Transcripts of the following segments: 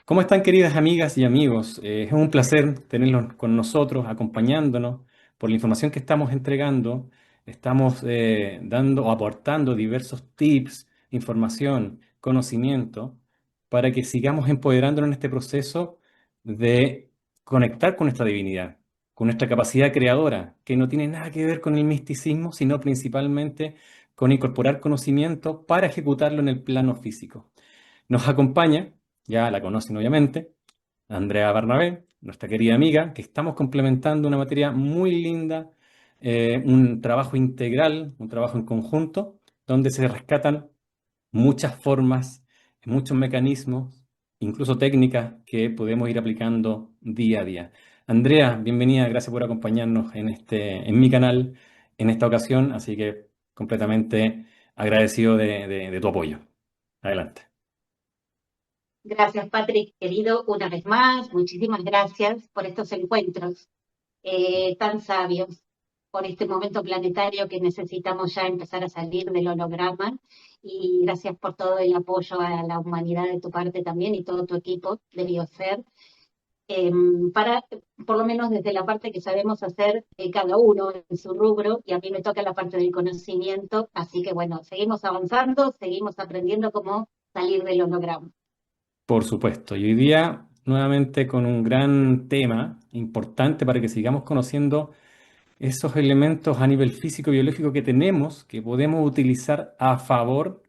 ¿Cómo están, queridas amigas y amigos? Es un placer tenerlos con nosotros, acompañándonos por la información que estamos entregando. Estamos dando o aportando diversos tips, información, conocimiento, para que sigamos empoderándonos en este proceso de conectar con nuestra divinidad, con nuestra capacidad creadora, que no tiene nada que ver con el misticismo, sino principalmente con incorporar conocimiento para ejecutarlo en el plano físico. Nos acompaña, ya la conocen obviamente, Andrea Barnabé, nuestra querida amiga, que estamos complementando una materia muy linda, un trabajo integral, un trabajo en conjunto, donde se rescatan muchas formas, muchos mecanismos, incluso técnicas que podemos ir aplicando día a día. Andrea, bienvenida, gracias por acompañarnos en mi canal en esta ocasión, así que completamente agradecido de tu apoyo. Adelante. Gracias, Patrick, querido, una vez más. Muchísimas gracias por estos encuentros tan sabios, por este momento planetario que necesitamos ya empezar a salir del holograma. Y gracias por todo el apoyo a la humanidad de tu parte también y todo tu equipo de Bioser, para, por lo menos desde la parte que sabemos hacer cada uno en su rubro, y a mí me toca la parte del conocimiento. Así que bueno, seguimos avanzando, seguimos aprendiendo cómo salir del holograma. Por supuesto. Y hoy día, nuevamente, con un gran tema importante para que sigamos conociendo esos elementos a nivel físico y biológico que tenemos, que podemos utilizar a favor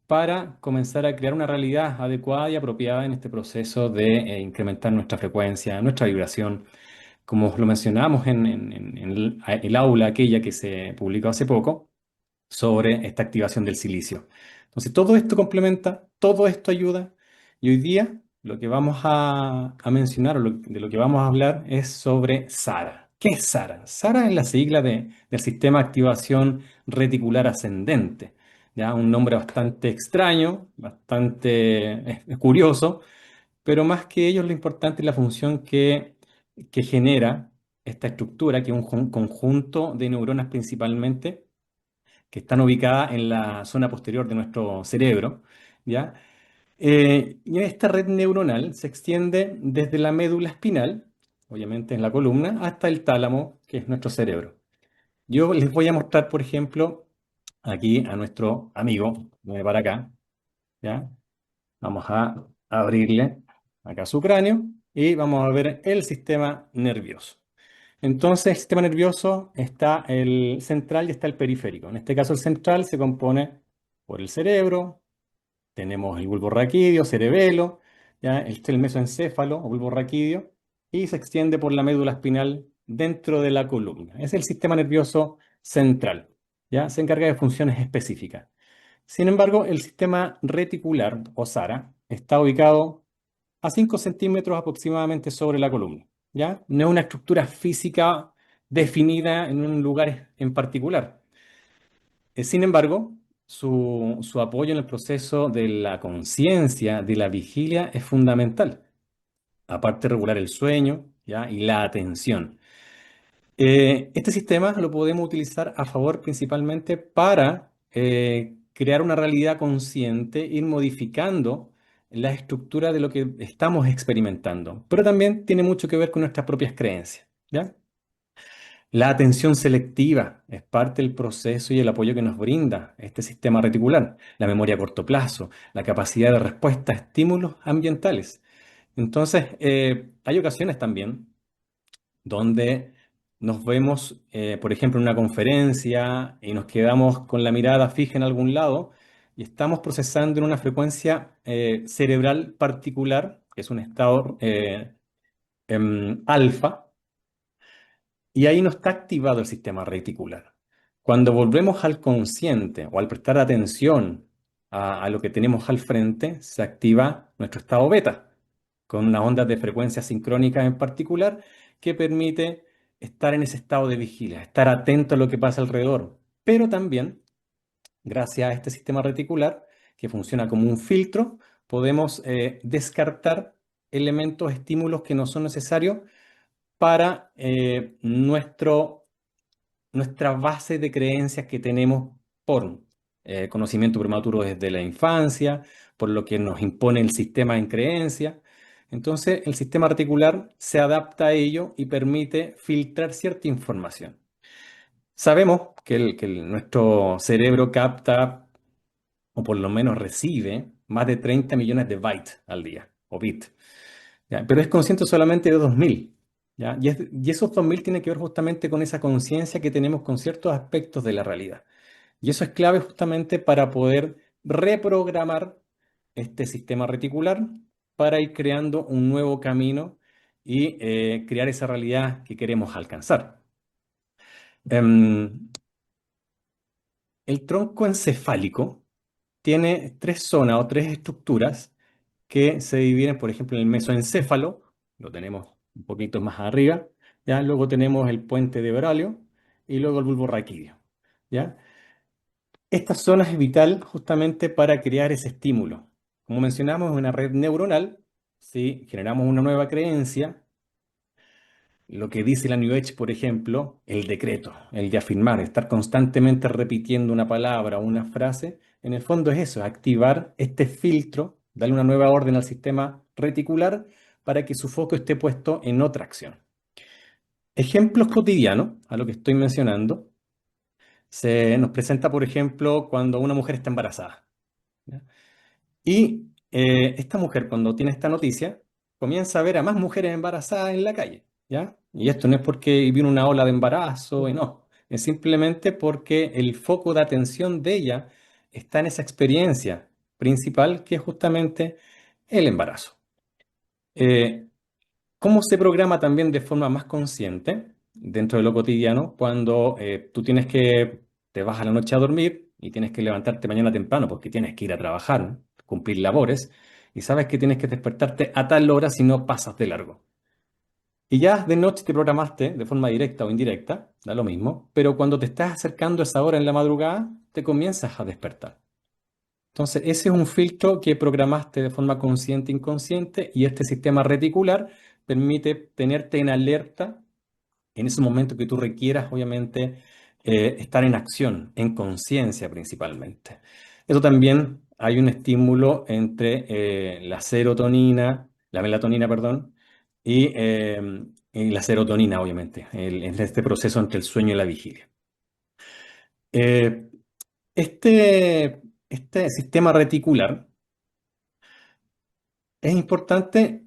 para comenzar a crear una realidad adecuada y apropiada en este proceso de incrementar nuestra frecuencia, nuestra vibración. Como lo mencionamos en el aula aquella que se publicó hace poco sobre esta activación del silicio. Entonces, todo esto complementa, todo esto ayuda, y hoy día lo que vamos a mencionar o de lo que vamos a hablar es sobre SARA. ¿Qué es SARA? SARA es la sigla del Sistema de Activación Reticular Ascendente. ¿Ya? Un nombre bastante extraño, bastante curioso, pero más que ello lo importante es la función que genera esta estructura, que es un conjunto de neuronas principalmente que están ubicadas en la zona posterior de nuestro cerebro, ¿ya? Y en esta red neuronal se extiende desde la médula espinal, obviamente en la columna, hasta el tálamo, que es nuestro cerebro. Yo les voy a mostrar, por ejemplo, aquí a nuestro amigo, viene para acá, ¿ya? Vamos a abrirle acá su cráneo y vamos a ver el sistema nervioso. Entonces, el sistema nervioso está el central y está el periférico. En este caso, el central se compone por el cerebro, tenemos el bulbo raquídeo, cerebelo, ¿ya? El mesoencéfalo o bulbo raquídeo, y se extiende por la médula espinal dentro de la columna. Es el sistema nervioso central, ¿ya? Se encarga de funciones específicas. Sin embargo, el sistema reticular o SARA está ubicado a 5 centímetros aproximadamente sobre la columna, ¿ya? No es una estructura física definida en un lugar en particular. Sin embargo, su apoyo en el proceso de la conciencia, de la vigilia, es fundamental. Aparte de regular el sueño, ¿ya? Y la atención. Este sistema lo podemos utilizar a favor principalmente para crear una realidad consciente, ir modificando la estructura de lo que estamos experimentando, pero también tiene mucho que ver con nuestras propias creencias, ¿ya? La atención selectiva es parte del proceso y el apoyo que nos brinda este sistema reticular, la memoria a corto plazo, la capacidad de respuesta a estímulos ambientales. Entonces, hay ocasiones también donde nos vemos, por ejemplo, en una conferencia y nos quedamos con la mirada fija en algún lado y estamos procesando en una frecuencia cerebral particular, que es un estado alfa, y ahí no está activado el sistema reticular. Cuando volvemos al consciente o al prestar atención a lo que tenemos al frente, se activa nuestro estado beta, con unas ondas de frecuencia sincrónicas en particular que permite estar en ese estado de vigilia, estar atento a lo que pasa alrededor. Pero también, gracias a este sistema reticular, que funciona como un filtro, podemos descartar elementos, estímulos que no son necesarios para nuestra base de creencias que tenemos por conocimiento prematuro desde la infancia, por lo que nos impone el sistema en creencias. Entonces, el sistema reticular se adapta a ello y permite filtrar cierta información. Sabemos que, nuestro cerebro capta, o por lo menos recibe, más de 30 millones de bytes al día, o bits. ¿Ya? Pero es consciente solamente de 2000. ¿Ya? Y esos 2000 tienen que ver justamente con esa conciencia que tenemos con ciertos aspectos de la realidad. Y eso es clave justamente para poder reprogramar este sistema reticular para ir creando un nuevo camino y crear esa realidad que queremos alcanzar. Em, el tronco encefálico tiene tres zonas o tres estructuras que se dividen, por ejemplo, en el mesoencéfalo, lo tenemos un poquito más arriba, ¿ya? Luego tenemos el puente de Bralio y luego el bulbo raquídeo, ¿ya? Esta zona es vital justamente para crear ese estímulo. Como mencionamos, es una red neuronal. Si generamos una nueva creencia, lo que dice la New Age, por ejemplo, el decreto, el de afirmar, estar constantemente repitiendo una palabra o una frase, en el fondo es eso, activar este filtro, darle una nueva orden al sistema reticular para que su foco esté puesto en otra acción. Ejemplos cotidianos a lo que estoy mencionando, se nos presenta, por ejemplo, cuando una mujer está embarazada. ¿Ya? Y esta mujer, cuando tiene esta noticia, comienza a ver a más mujeres embarazadas en la calle, ¿ya? Y esto no es porque viene una ola de embarazo, y no, es simplemente porque el foco de atención de ella está en esa experiencia principal que es justamente el embarazo. Eh, ¿Cómo se programa también de forma más consciente dentro de lo cotidiano cuando te vas a la noche a dormir y tienes que levantarte mañana temprano porque tienes que ir a trabajar, cumplir labores, y sabes que tienes que despertarte a tal hora si no pasas de largo? Y ya de noche te programaste de forma directa o indirecta, da lo mismo, pero cuando te estás acercando a esa hora en la madrugada, te comienzas a despertar. Entonces, ese es un filtro que programaste de forma consciente e inconsciente y este sistema reticular permite tenerte en alerta en ese momento que tú requieras, obviamente, estar en acción, en conciencia principalmente. Eso también hay un estímulo entre la serotonina, la melatonina, perdón, y la serotonina, obviamente, en este proceso entre el sueño y la vigilia. Eh, este sistema reticular es importante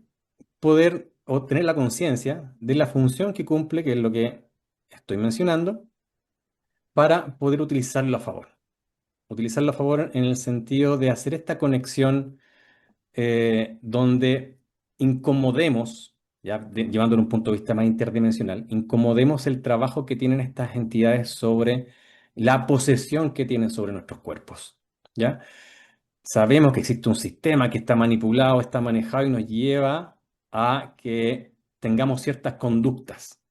poder obtener la conciencia de la función que cumple, que es lo que estoy mencionando, para poder utilizarlo a favor. Utilizarlo a favor en el sentido de hacer esta conexión donde incomodemos, llevándolo a un punto de vista más interdimensional, incomodemos el trabajo que tienen estas entidades sobre la posesión que tienen sobre nuestros cuerpos. ¿Ya? Sabemos que existe un sistema que está manipulado, está manejado y nos lleva a que tengamos ciertas conductas,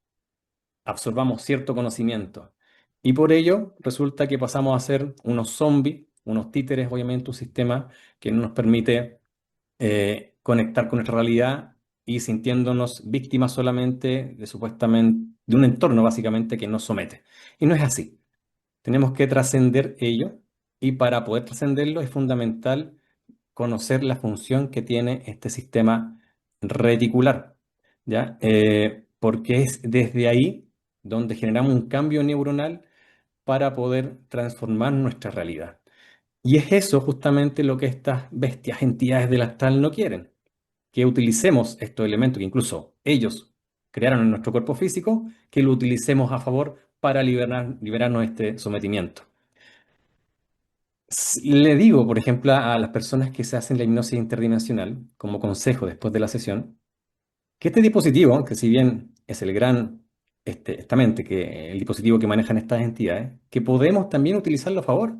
absorbamos cierto conocimiento. Y por ello resulta que pasamos a ser unos zombies, unos títeres, obviamente, un sistema que no nos permite conectar con nuestra realidad y sintiéndonos víctimas solamente de supuestamente de un entorno básicamente que nos somete. Y no es así. Tenemos que trascender ello y para poder trascenderlo es fundamental conocer la función que tiene este sistema reticular, ¿ya? Porque es desde ahí donde generamos un cambio neuronal para poder transformar nuestra realidad. Y es eso justamente lo que estas bestias, entidades del astral no quieren, que utilicemos estos elementos que incluso ellos crearon en nuestro cuerpo físico, que lo utilicemos a favor para liberarnos de este sometimiento. Le digo, por ejemplo, a las personas que se hacen la hipnosis interdimensional, como consejo después de la sesión, que este dispositivo, que si bien es el gran, esta mente, que el dispositivo que manejan estas entidades, que podemos también utilizarlo a favor.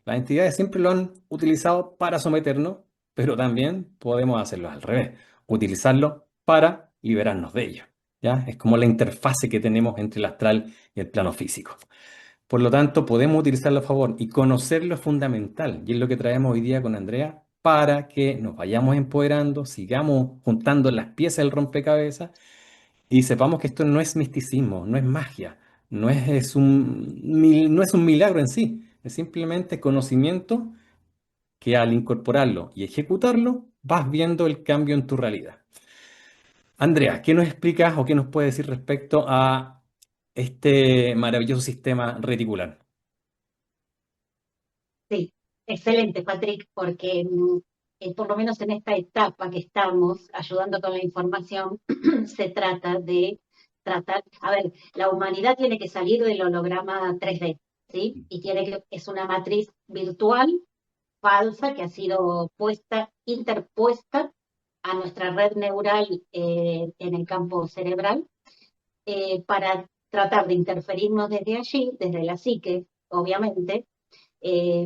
Las entidades siempre lo han utilizado para someternos, pero también podemos hacerlo al revés, utilizarlo para liberarnos de ello. ¿Ya? Es como la interfase que tenemos entre el astral y el plano físico. Por lo tanto, podemos utilizarlo a favor y conocerlo es fundamental. Y es lo que traemos hoy día con Andrea para que nos vayamos empoderando, sigamos juntando las piezas del rompecabezas y sepamos que esto no es misticismo, no es magia, no es un milagro en sí, es simplemente conocimiento que al incorporarlo y ejecutarlo vas viendo el cambio en tu realidad. Andrea, ¿qué nos explicas o qué nos puedes decir respecto a este maravilloso sistema reticular? Sí, excelente, Patrick, porque por lo menos en esta etapa que estamos ayudando con la información, se trata de tratar, a ver, la humanidad tiene que salir del holograma 3D, ¿sí? Y es una matriz virtual falsa que ha sido interpuesta a nuestra red neural en el campo cerebral, para tratar de interferirnos desde allí, desde la psique, obviamente, eh,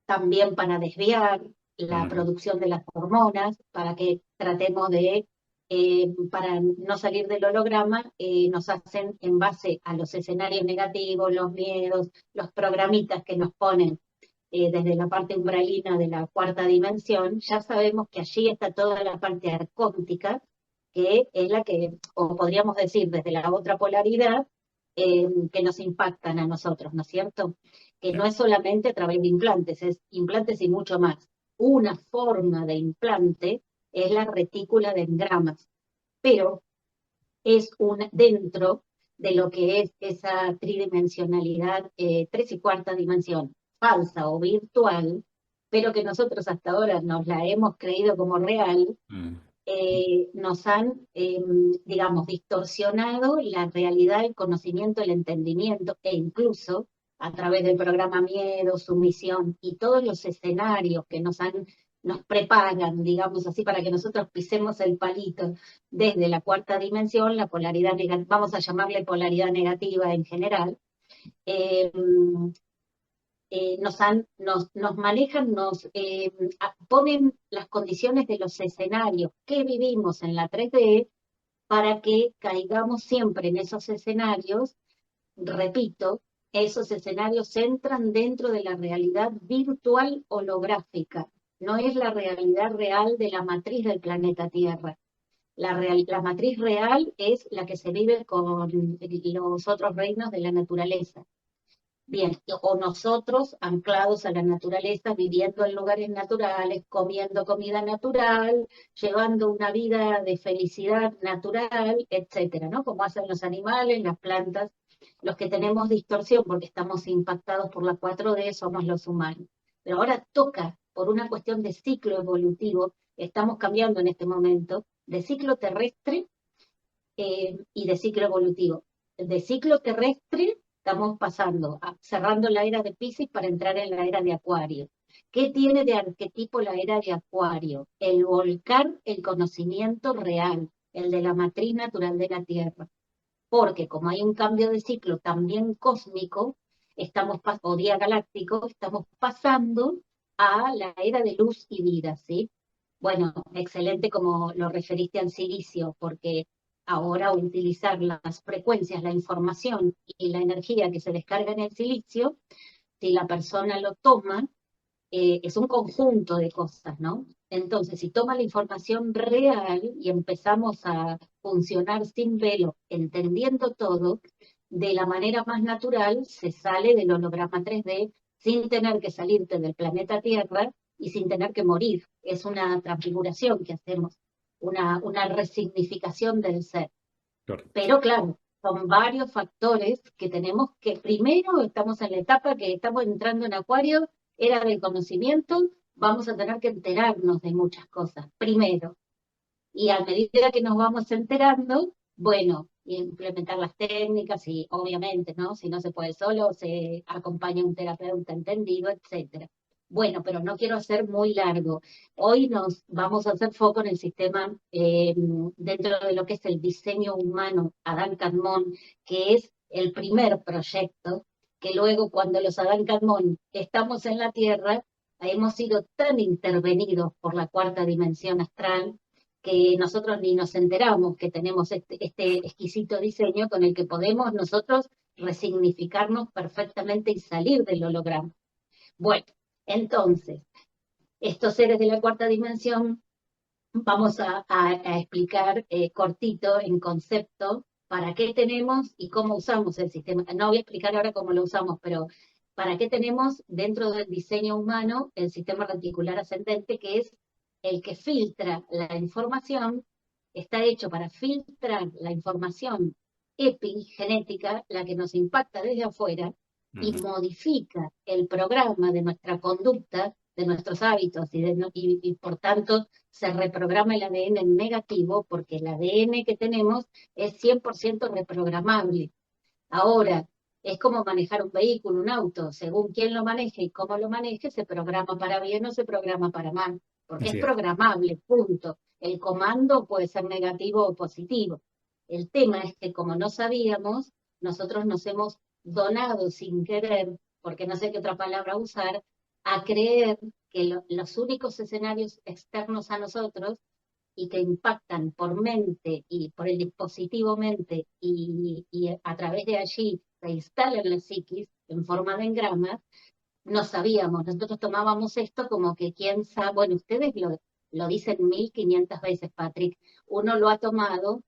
también para desviar la Ujú. producción de las hormonas, para que tratemos para no salir del holograma, nos hacen en base a los escenarios negativos, los miedos, los programitas que nos ponen desde la parte umbralina de la cuarta dimensión. Ya sabemos que allí está toda la parte arcóntica, que es la que, o podríamos decir desde la otra polaridad, que nos impactan a nosotros, ¿no es cierto? Que no Ya. es solamente a través de implantes, es implantes y mucho más. Una forma de implante es la retícula de engramas, pero es dentro de lo que es esa tridimensionalidad, tres y cuarta dimensión, falsa o virtual, pero que nosotros hasta ahora nos la hemos creído como real. Mm. Nos han, digamos, distorsionado la realidad, el conocimiento, el entendimiento, e incluso a través del programa Miedo, Sumisión y todos los escenarios que nos preparan, digamos así, para que nosotros pisemos el palito desde la cuarta dimensión, la polaridad negativa, vamos a llamarle polaridad negativa en general. eh, nos manejan, ponen las condiciones de los escenarios que vivimos en la 3D para que caigamos siempre en esos escenarios. Repito, esos escenarios entran dentro de la realidad virtual holográfica, no es la realidad real de la matriz del planeta Tierra. La matriz real es la que se vive con los otros reinos de la naturaleza. Bien, o nosotros anclados a la naturaleza, viviendo en lugares naturales, comiendo comida natural, llevando una vida de felicidad natural, etcétera, ¿no? Como hacen los animales, las plantas, los que tenemos distorsión porque estamos impactados por la 4D somos los humanos. Pero ahora toca, por una cuestión de ciclo evolutivo, estamos cambiando en este momento de ciclo terrestre y de ciclo evolutivo. De ciclo terrestre estamos cerrando la era de Piscis para entrar en la era de Acuario. ¿Qué tiene de arquetipo la era de Acuario? El volcar el conocimiento real, el de la matriz natural de la Tierra. Porque como hay un cambio de ciclo también cósmico, o día galáctico, estamos pasando a la era de luz y vida, ¿sí? Bueno, excelente como lo referiste al silicio, porque ahora utilizar las frecuencias, la información y la energía que se descarga en el silicio, si la persona lo toma, es un conjunto de cosas, ¿no? Entonces, si toma la información real y empezamos a funcionar sin velo, entendiendo todo, de la manera más natural se sale del holograma 3D sin tener que salirte del planeta Tierra y sin tener que morir. Es una transfiguración que hacemos, una resignificación del ser. Correcto. Pero claro, son varios factores que tenemos que, primero, estamos en la etapa que estamos entrando en Acuario, era del conocimiento, vamos a tener que enterarnos de muchas cosas, primero. Y a medida que nos vamos enterando, bueno, implementar las técnicas y obviamente, ¿no? Si no se puede solo, se acompaña un terapeuta entendido, etcétera. Bueno, pero no quiero hacer muy largo. Hoy nos vamos a hacer foco en el sistema, dentro de lo que es el diseño humano, Adán Kadmon, que es el primer proyecto que luego cuando los Adán Kadmon estamos en la Tierra, hemos sido tan intervenidos por la cuarta dimensión astral que nosotros ni nos enteramos que tenemos este exquisito diseño con el que podemos nosotros resignificarnos perfectamente y salir del holograma. Bueno, entonces, estos seres de la cuarta dimensión, vamos a explicar cortito, en concepto, para qué tenemos y cómo usamos el sistema. No voy a explicar ahora cómo lo usamos, pero para qué tenemos dentro del diseño humano el sistema reticular ascendente, que es el que filtra la información está hecho para filtrar la información epigenética, la que nos impacta desde afuera, y Ujú. modifica el programa de nuestra conducta, de nuestros hábitos, y por tanto se reprograma el ADN en negativo, porque el ADN que tenemos es 100% reprogramable. Ahora, es como manejar un vehículo, un auto, según quién lo maneje y cómo lo maneje, se programa para bien o se programa para mal, porque es Así es. programable, punto. El comando puede ser negativo o positivo. El tema es que como no sabíamos, nosotros nos hemos donado sin querer, porque no sé qué otra palabra usar, a creer que los únicos escenarios externos a nosotros y que impactan por mente y por el dispositivo mente y a través de allí se instalan la psiquis en forma de engramas, no sabíamos, nosotros tomábamos esto como que quién sabe, bueno, ustedes lo dicen 1500 veces, Patrick, uno lo ha tomado,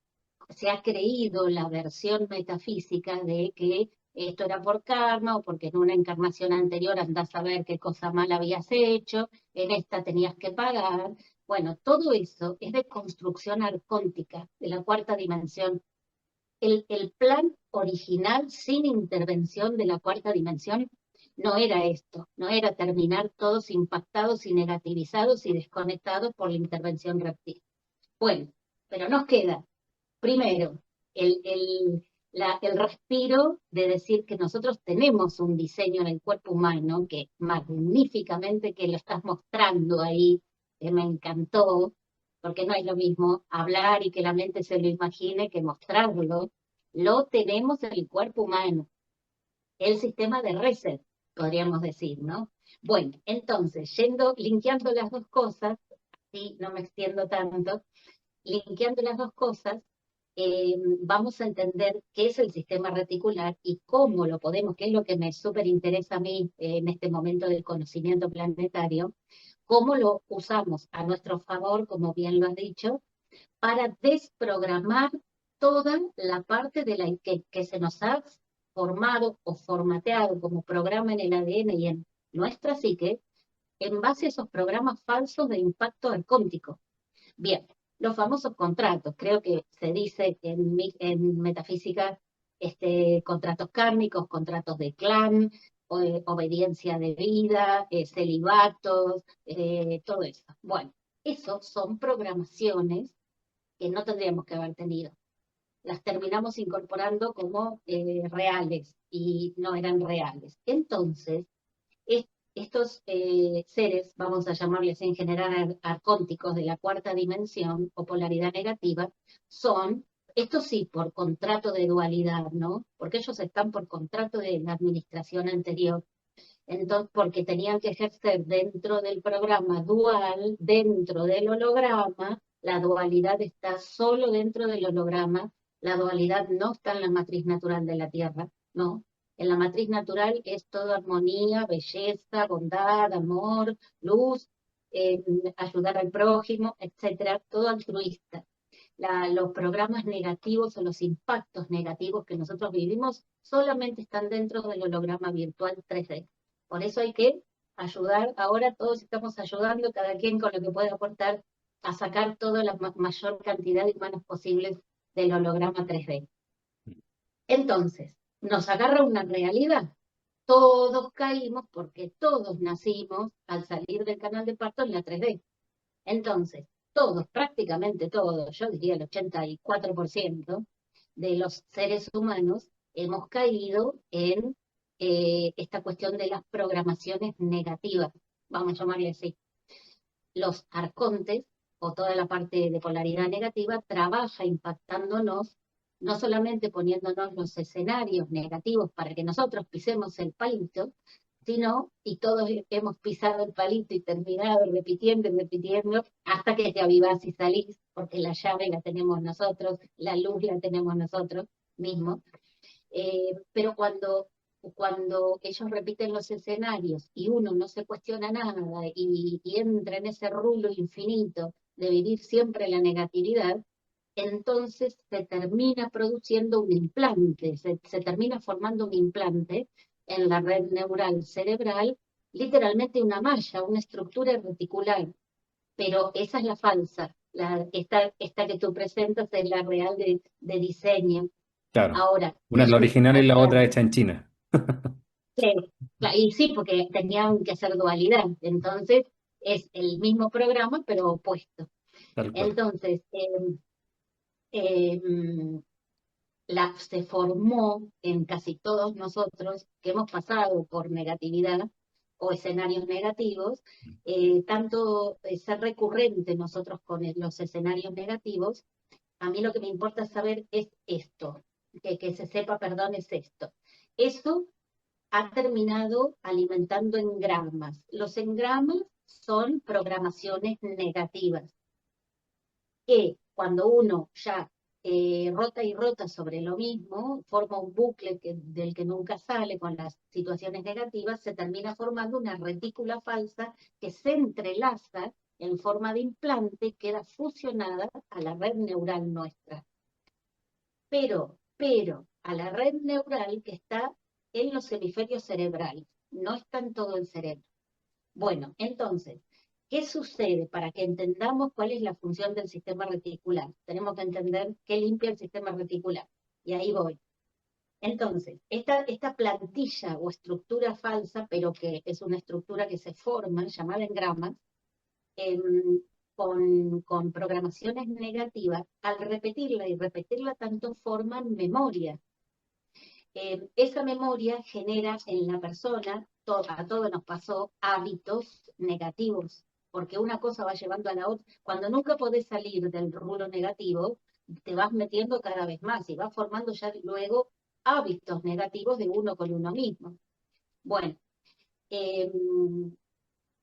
se ha creído la versión metafísica de que esto era por karma o porque en una encarnación anterior andás a ver qué cosa mal habías hecho, en esta tenías que pagar. Bueno, todo eso es de construcción arcóntica de la cuarta dimensión. El plan original sin intervención de la cuarta dimensión no era esto, no era terminar todos impactados y negativizados y desconectados por la intervención reptil. Bueno, pero nos queda primero, el respiro de decir que nosotros tenemos un diseño en el cuerpo humano que magníficamente que lo estás mostrando ahí, que me encantó, porque no es lo mismo hablar y que la mente se lo imagine que mostrarlo. Lo tenemos en el cuerpo humano, el sistema de reset, podríamos decir, ¿no? Bueno, entonces, linkeando las dos cosas, sí, no me extiendo tanto, linkeando las dos cosas, vamos a entender qué es el sistema reticular y cómo lo podemos, que es lo que me súper interesa a mí en este momento del conocimiento planetario, cómo lo usamos a nuestro favor, como bien lo has dicho, para desprogramar toda la parte de que se nos ha formado o formateado como programa en el ADN y en nuestra psique, en base a esos programas falsos de impacto arcóntico. Bien, los famosos contratos, creo que se dice en metafísica, contratos kármicos, contratos de clan, obediencia de vida, celibatos, todo eso. Bueno, esos son programaciones que no tendríamos que haber tenido. Las terminamos incorporando como reales y no eran reales. Entonces, es- estos seres, vamos a llamarles en general arcónticos de la cuarta dimensión o polaridad negativa, son, estos sí, por contrato de dualidad, ¿no? Porque ellos están por contrato de la administración anterior. Entonces, porque tenían que ejercer dentro del programa dual, dentro del holograma, la dualidad está solo dentro del holograma, la dualidad no está en la matriz natural de la Tierra, no. En la matriz natural es toda armonía, belleza, bondad, amor, luz, ayudar al prójimo, etcétera, todo altruista. Los programas negativos o los impactos negativos que nosotros vivimos solamente están dentro del holograma virtual 3D. Por eso hay que ayudar, ahora todos estamos ayudando, cada quien con lo que puede aportar, a sacar toda la mayor cantidad de humanos posibles del holograma 3D. Entonces, nos agarra una realidad. Todos caímos porque todos nacimos al salir del canal de parto en la 3D. Entonces, todos, prácticamente todos, yo diría el 84% de los seres humanos hemos caído en esta cuestión de las programaciones negativas, vamos a llamarle así. Los arcontes, o toda la parte de polaridad negativa, trabaja impactándonos, no solamente poniéndonos los escenarios negativos para que nosotros pisemos el palito, sino, y todos hemos pisado el palito y terminado repitiendo y repitiendo, hasta que te avivás y salís, porque la llave la tenemos nosotros, la luz la tenemos nosotros mismos. Pero cuando ellos repiten los escenarios y uno no se cuestiona nada y entra en ese rulo infinito de vivir siempre la negatividad, entonces se termina produciendo un implante, se termina formando un implante en la red neural cerebral, literalmente una malla, una estructura reticular, pero esa es la falsa. esta que tú presentas es la real de diseño. Claro. Ahora, Una es la original y la otra claro, hecha en China. sí, y sí, porque tenían que hacer dualidad, entonces es el mismo programa, pero opuesto. Tal cual. Entonces, em, se formó en casi todos nosotros que hemos pasado por negatividad o escenarios negativos, tanto ser recurrente nosotros con los escenarios negativos. A mí lo que me importa saber es esto, que se sepa, perdón, es esto. Eso ha terminado alimentando engramas. Los engramas son programaciones negativas que cuando uno ya rota y rota sobre lo mismo, forma un bucle del que nunca sale con las situaciones negativas, se termina formando una retícula falsa que se entrelaza en forma de implante, queda fusionada a la red neural nuestra. Pero a la red neural que está en los hemisferios cerebrales, no está en todo el cerebro. Bueno, entonces, ¿qué sucede para que entendamos cuál es la función del sistema reticular? Tenemos que entender qué limpia el sistema reticular. Y ahí voy. Entonces, esta plantilla o estructura falsa, pero que es una estructura que se forma, llamada engramas, em, con programaciones negativas, al repetirla y repetirla tanto forman memoria. Esa memoria genera en la persona, a todos nos pasó, hábitos negativos, porque una cosa va llevando a la otra. Cuando nunca podés salir del rubro negativo, te vas metiendo cada vez más y vas formando ya luego hábitos negativos de uno con uno mismo. Bueno, eh,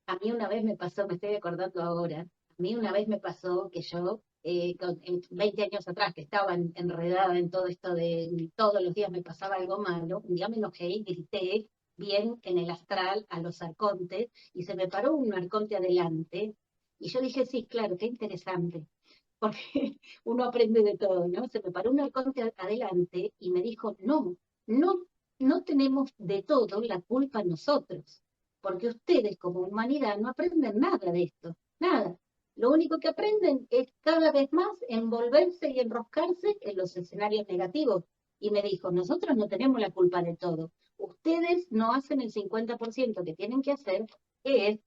a mí una vez me pasó, me estoy acordando ahora, a mí una vez me pasó que yo, en 20 años atrás, que estaba enredada en todo esto de todos los días me pasaba algo malo, un día me enojé y grité bien en el astral a los arcontes, y se me paró un arconte adelante, y yo dije, sí, claro, qué interesante, porque uno aprende de todo, ¿no? Se me paró un arconte adelante y me dijo, no, no, no tenemos de todo la culpa nosotros, porque ustedes como humanidad no aprenden nada de esto, nada. Lo único que aprenden es cada vez más envolverse y enroscarse en los escenarios negativos. Y me dijo, nosotros no tenemos la culpa de todo. Ustedes no hacen el 50% que tienen que hacer, que es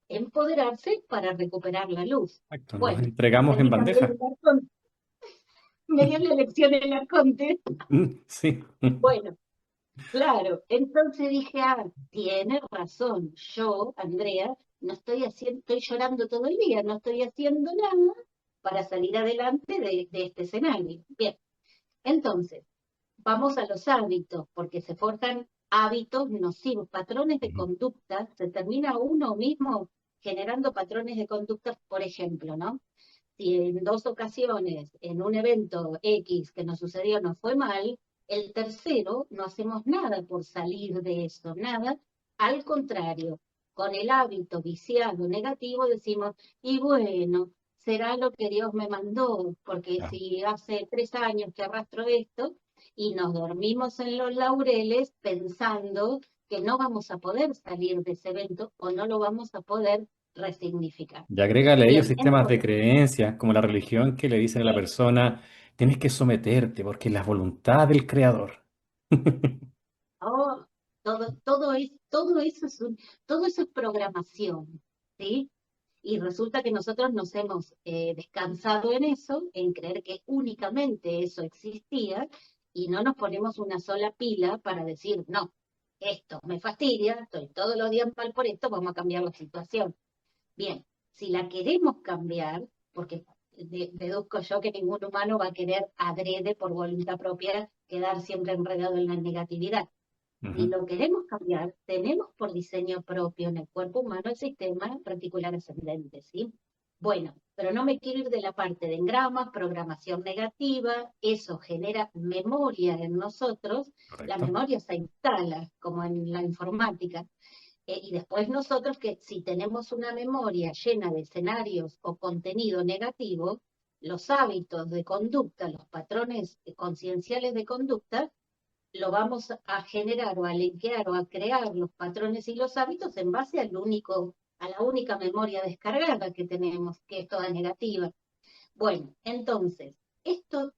empoderarse para recuperar la luz. Exacto. Nos Bueno, entregamos en termina bien bandeja. el arconte, me dio la lección en el arconte. Sí. Bueno, claro, entonces dije, ah, tiene razón, yo, Andrea, no estoy haciendo, estoy llorando todo el día, no estoy haciendo nada para salir adelante de este escenario. Bien, entonces, vamos a los hábitos, porque se forjan hábitos nocivos, patrones de Ujú. conducta, se termina uno mismo generando patrones de conducta, por ejemplo, ¿no? Si en dos ocasiones, en un evento X que nos sucedió, nos fue mal, el tercero no hacemos nada por salir de eso, nada. Al contrario, con el hábito viciado negativo decimos, y bueno, será lo que Dios me mandó, porque Ya. si hace 3 años que arrastro esto y nos dormimos en los laureles pensando que no vamos a poder salir de ese evento o no lo vamos a poder resignificar. Y agrégale a ellos Bien, sistemas de entonces, creencias, como la religión, que le dicen a la persona, tienes que someterte porque es la voluntad del creador. oh, todo eso todo eso es programación, ¿sí? Y resulta que nosotros nos hemos descansado en eso, en creer que únicamente eso existía, y no nos ponemos una sola pila para decir, no, esto me fastidia, estoy todos los días mal por esto, vamos a cambiar la situación. Bien, si la queremos cambiar, porque deduzco yo que ningún humano va a querer adrede por voluntad propia quedar siempre enredado en la negatividad. Si Ujú. lo queremos cambiar, tenemos por diseño propio en el cuerpo humano el sistema reticular ascendente, ¿sí? Bueno, pero no me quiero ir de la parte de engramas, programación negativa, eso genera memoria en nosotros, la Correcto. memoria se instala, como en la informática, y después nosotros que si tenemos una memoria llena de escenarios o contenido negativo, los hábitos de conducta, los patrones concienciales de conducta, lo vamos a generar o a linkear o a crear los patrones y los hábitos en base a la única memoria descargada que tenemos, que es toda negativa. Bueno, entonces, esto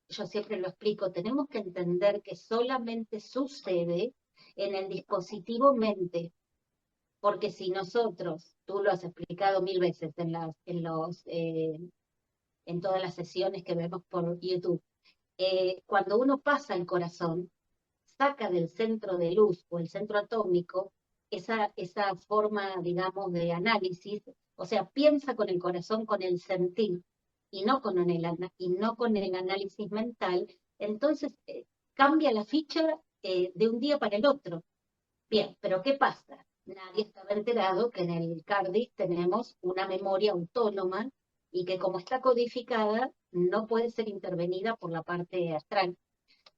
yo siempre lo explico, tenemos que entender que solamente sucede en el dispositivo mente, porque si nosotros, tú lo has explicado mil veces en todas las sesiones que vemos por YouTube, cuando uno pasa el corazón, saca del centro de luz o el centro atómico esa forma, digamos, de análisis, o sea, piensa con el corazón, con el sentir, y no con el análisis mental, entonces cambia la ficha de un día para el otro. Bien, pero ¿qué pasa? Nadie estaba enterado que en el CARDIS tenemos una memoria autónoma y que como está codificada, no puede ser intervenida por la parte astral,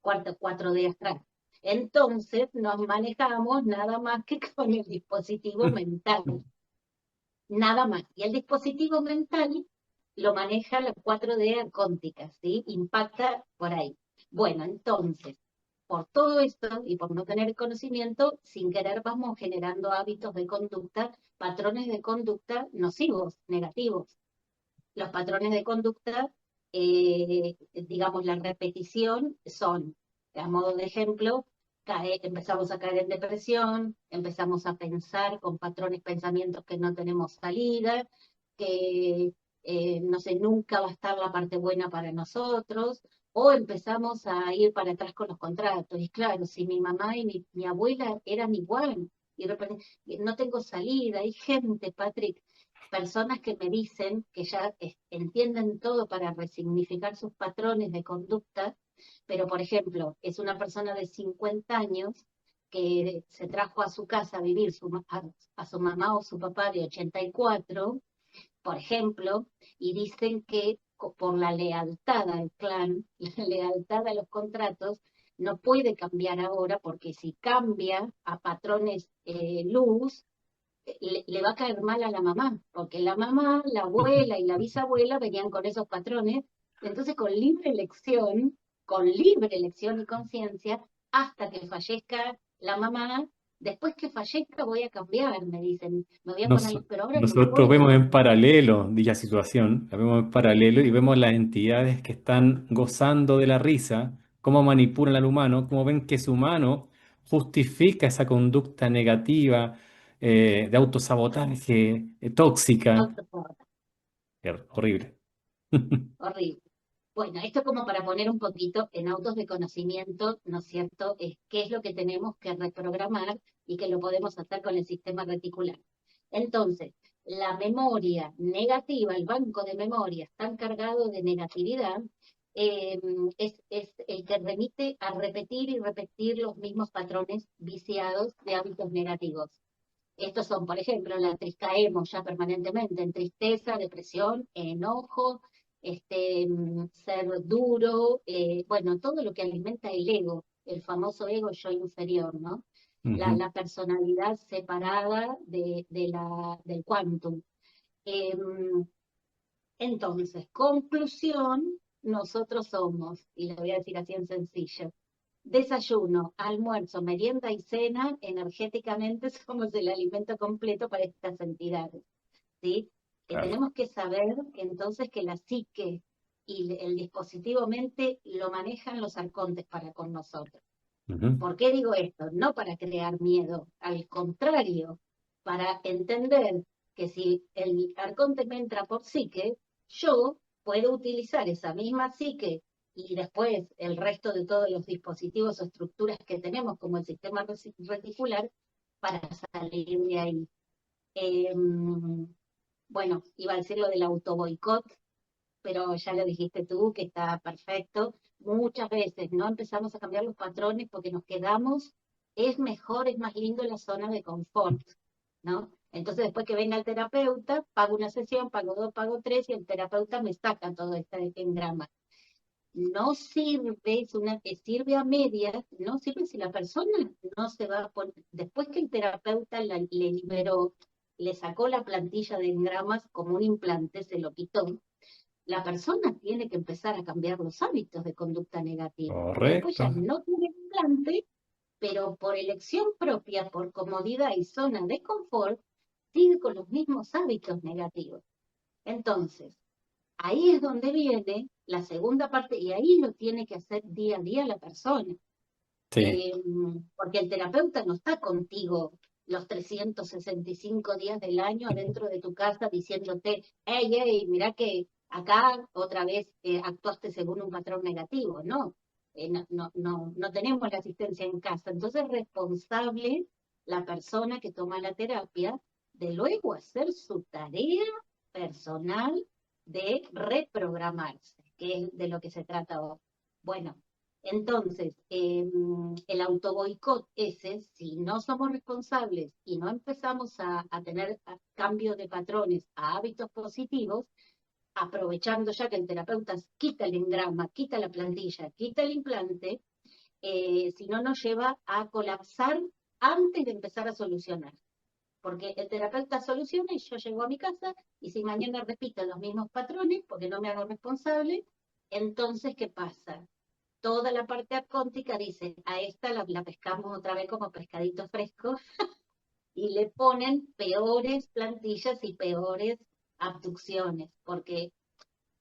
cuarto 4D astral. Entonces nos manejamos nada más que con el dispositivo mental, nada más. Y el dispositivo mental lo maneja la 4D arcóntica, ¿sí? Impacta por ahí. Bueno, entonces, por todo esto y por no tener conocimiento, sin querer vamos generando hábitos de conducta, patrones de conducta nocivos, negativos. Los patrones de conducta, digamos, la repetición son, a modo de ejemplo, empezamos a caer en depresión, empezamos a pensar con patrones, pensamientos que no tenemos salida, que, no sé, nunca va a estar la parte buena para nosotros, o empezamos a ir para atrás con los contratos. Y claro, si mi mamá y mi abuela eran igual, y de repente no tengo salida, hay gente, Patrick, personas que me dicen que ya entienden todo para resignificar sus patrones de conducta, pero por ejemplo, es una persona de 50 años que se trajo a su casa a vivir a su mamá o su papá de 84, por ejemplo, y dicen que por la lealtad al clan, la lealtad a los contratos, no puede cambiar ahora porque si cambia a patrones luz, le va a caer mal a la mamá, porque la mamá, la abuela y la bisabuela venían con esos patrones, entonces con libre elección y conciencia, hasta que fallezca la mamá, después que fallezca voy a cambiar, me dicen, me voy a poner, Nos- pero ahora no Nosotros vemos puedo. en paralelo dicha situación, la vemos en paralelo y vemos las entidades que están gozando de la risa, cómo manipulan al humano, cómo ven que su humano justifica esa conducta negativa, de autosabotaje, tóxica. Horrible. Horrible. Bueno, esto como para poner un poquito en autos de conocimiento, ¿no es cierto? Es qué es lo que tenemos que reprogramar y que lo podemos hacer con el sistema reticular. Entonces, la memoria negativa, el banco de memoria tan cargado de negatividad, eh, es el que remite a repetir y repetir los mismos patrones viciados de hábitos negativos. Estos son, por ejemplo, caemos ya permanentemente en tristeza, depresión, enojo, ser duro, bueno, todo lo que alimenta el ego, el famoso ego yo inferior, ¿no? Ujú. La personalidad separada del quantum. Em, entonces, conclusión, nosotros somos, y lo voy a decir así en sencillo, desayuno, almuerzo, merienda y cena, energéticamente somos el alimento completo para estas entidades, ¿sí? Que Claro. tenemos que saber que entonces que la psique y el dispositivo mente lo manejan los arcontes para con nosotros. Ujú. ¿Por qué digo esto? No para crear miedo, al contrario, para entender que si el arconte me entra por psique, yo puedo utilizar esa misma psique y después el resto de todos los dispositivos o estructuras que tenemos, como el sistema reticular, para salir de ahí. Eh, bueno, iba a decir lo del autoboicot, pero ya lo dijiste tú, que está perfecto. Muchas veces no empezamos a cambiar los patrones porque nos quedamos, es mejor, es más lindo la zona de confort, ¿no? Entonces después que venga el terapeuta, pago una sesión, pago dos, pago tres, y el terapeuta me saca todo este engrama. No sirve, es una que sirve a medias, no sirve si la persona no se va a poner, después que el terapeuta le liberó, le sacó la plantilla de engramas como un implante, se lo quitó, la persona tiene que empezar a cambiar los hábitos de conducta negativa, porque después Correcto. ya no tiene implante, pero por elección propia, por comodidad y zona de confort, sigue con los mismos hábitos negativos. Entonces, ahí es donde viene la segunda parte y ahí lo tiene que hacer día a día la persona. Sí. Porque el terapeuta no está contigo los 365 días del año adentro de tu casa diciéndote, hey, hey, mira que acá otra vez actuaste según un patrón negativo. No, no tenemos la asistencia en casa. Entonces es responsable la persona que toma la terapia de luego hacer su tarea personal de reprogramarse, que es de lo que se trata hoy. Bueno, entonces, el autoboicot ese, si no somos responsables y no empezamos a tener cambios de patrones a hábitos positivos, aprovechando ya que el terapeuta quita el engrama, quita la plantilla, quita el implante, si no nos lleva a colapsar antes de empezar a solucionar. Porque el terapeuta soluciona y yo llego a mi casa y si mañana repito los mismos patrones, porque no me hago responsable, entonces, ¿qué pasa? Toda la parte acóntica dice, a esta la pescamos otra vez como pescadito fresco y le ponen peores plantillas y peores abducciones, porque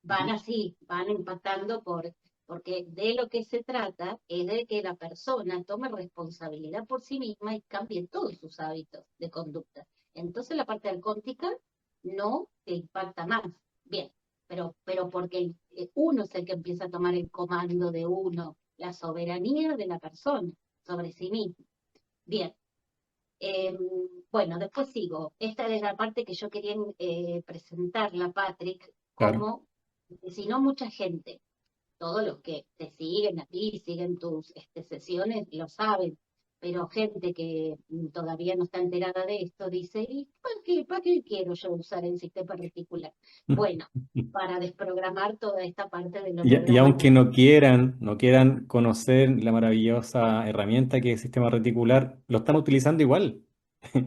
van así, van empatando porque de lo que se trata es de que la persona tome responsabilidad por sí misma y cambie todos sus hábitos de conducta. Entonces la parte arcóntica no te impacta más. Bien, pero porque uno es el que empieza a tomar el comando de uno, la soberanía de la persona sobre sí mismo. Bien, eh, bueno, después sigo. Esta es la parte que yo quería presentarla, Patrick, Claro. como si no mucha gente, todos los que te siguen a ti, siguen tus sesiones, lo saben, pero gente que todavía no está enterada de esto dice, ¿y para qué quiero yo usar el sistema reticular? Bueno, para desprogramar toda esta parte del Y holograma aunque también. no quieran conocer la maravillosa herramienta que es el sistema reticular, lo están utilizando igual.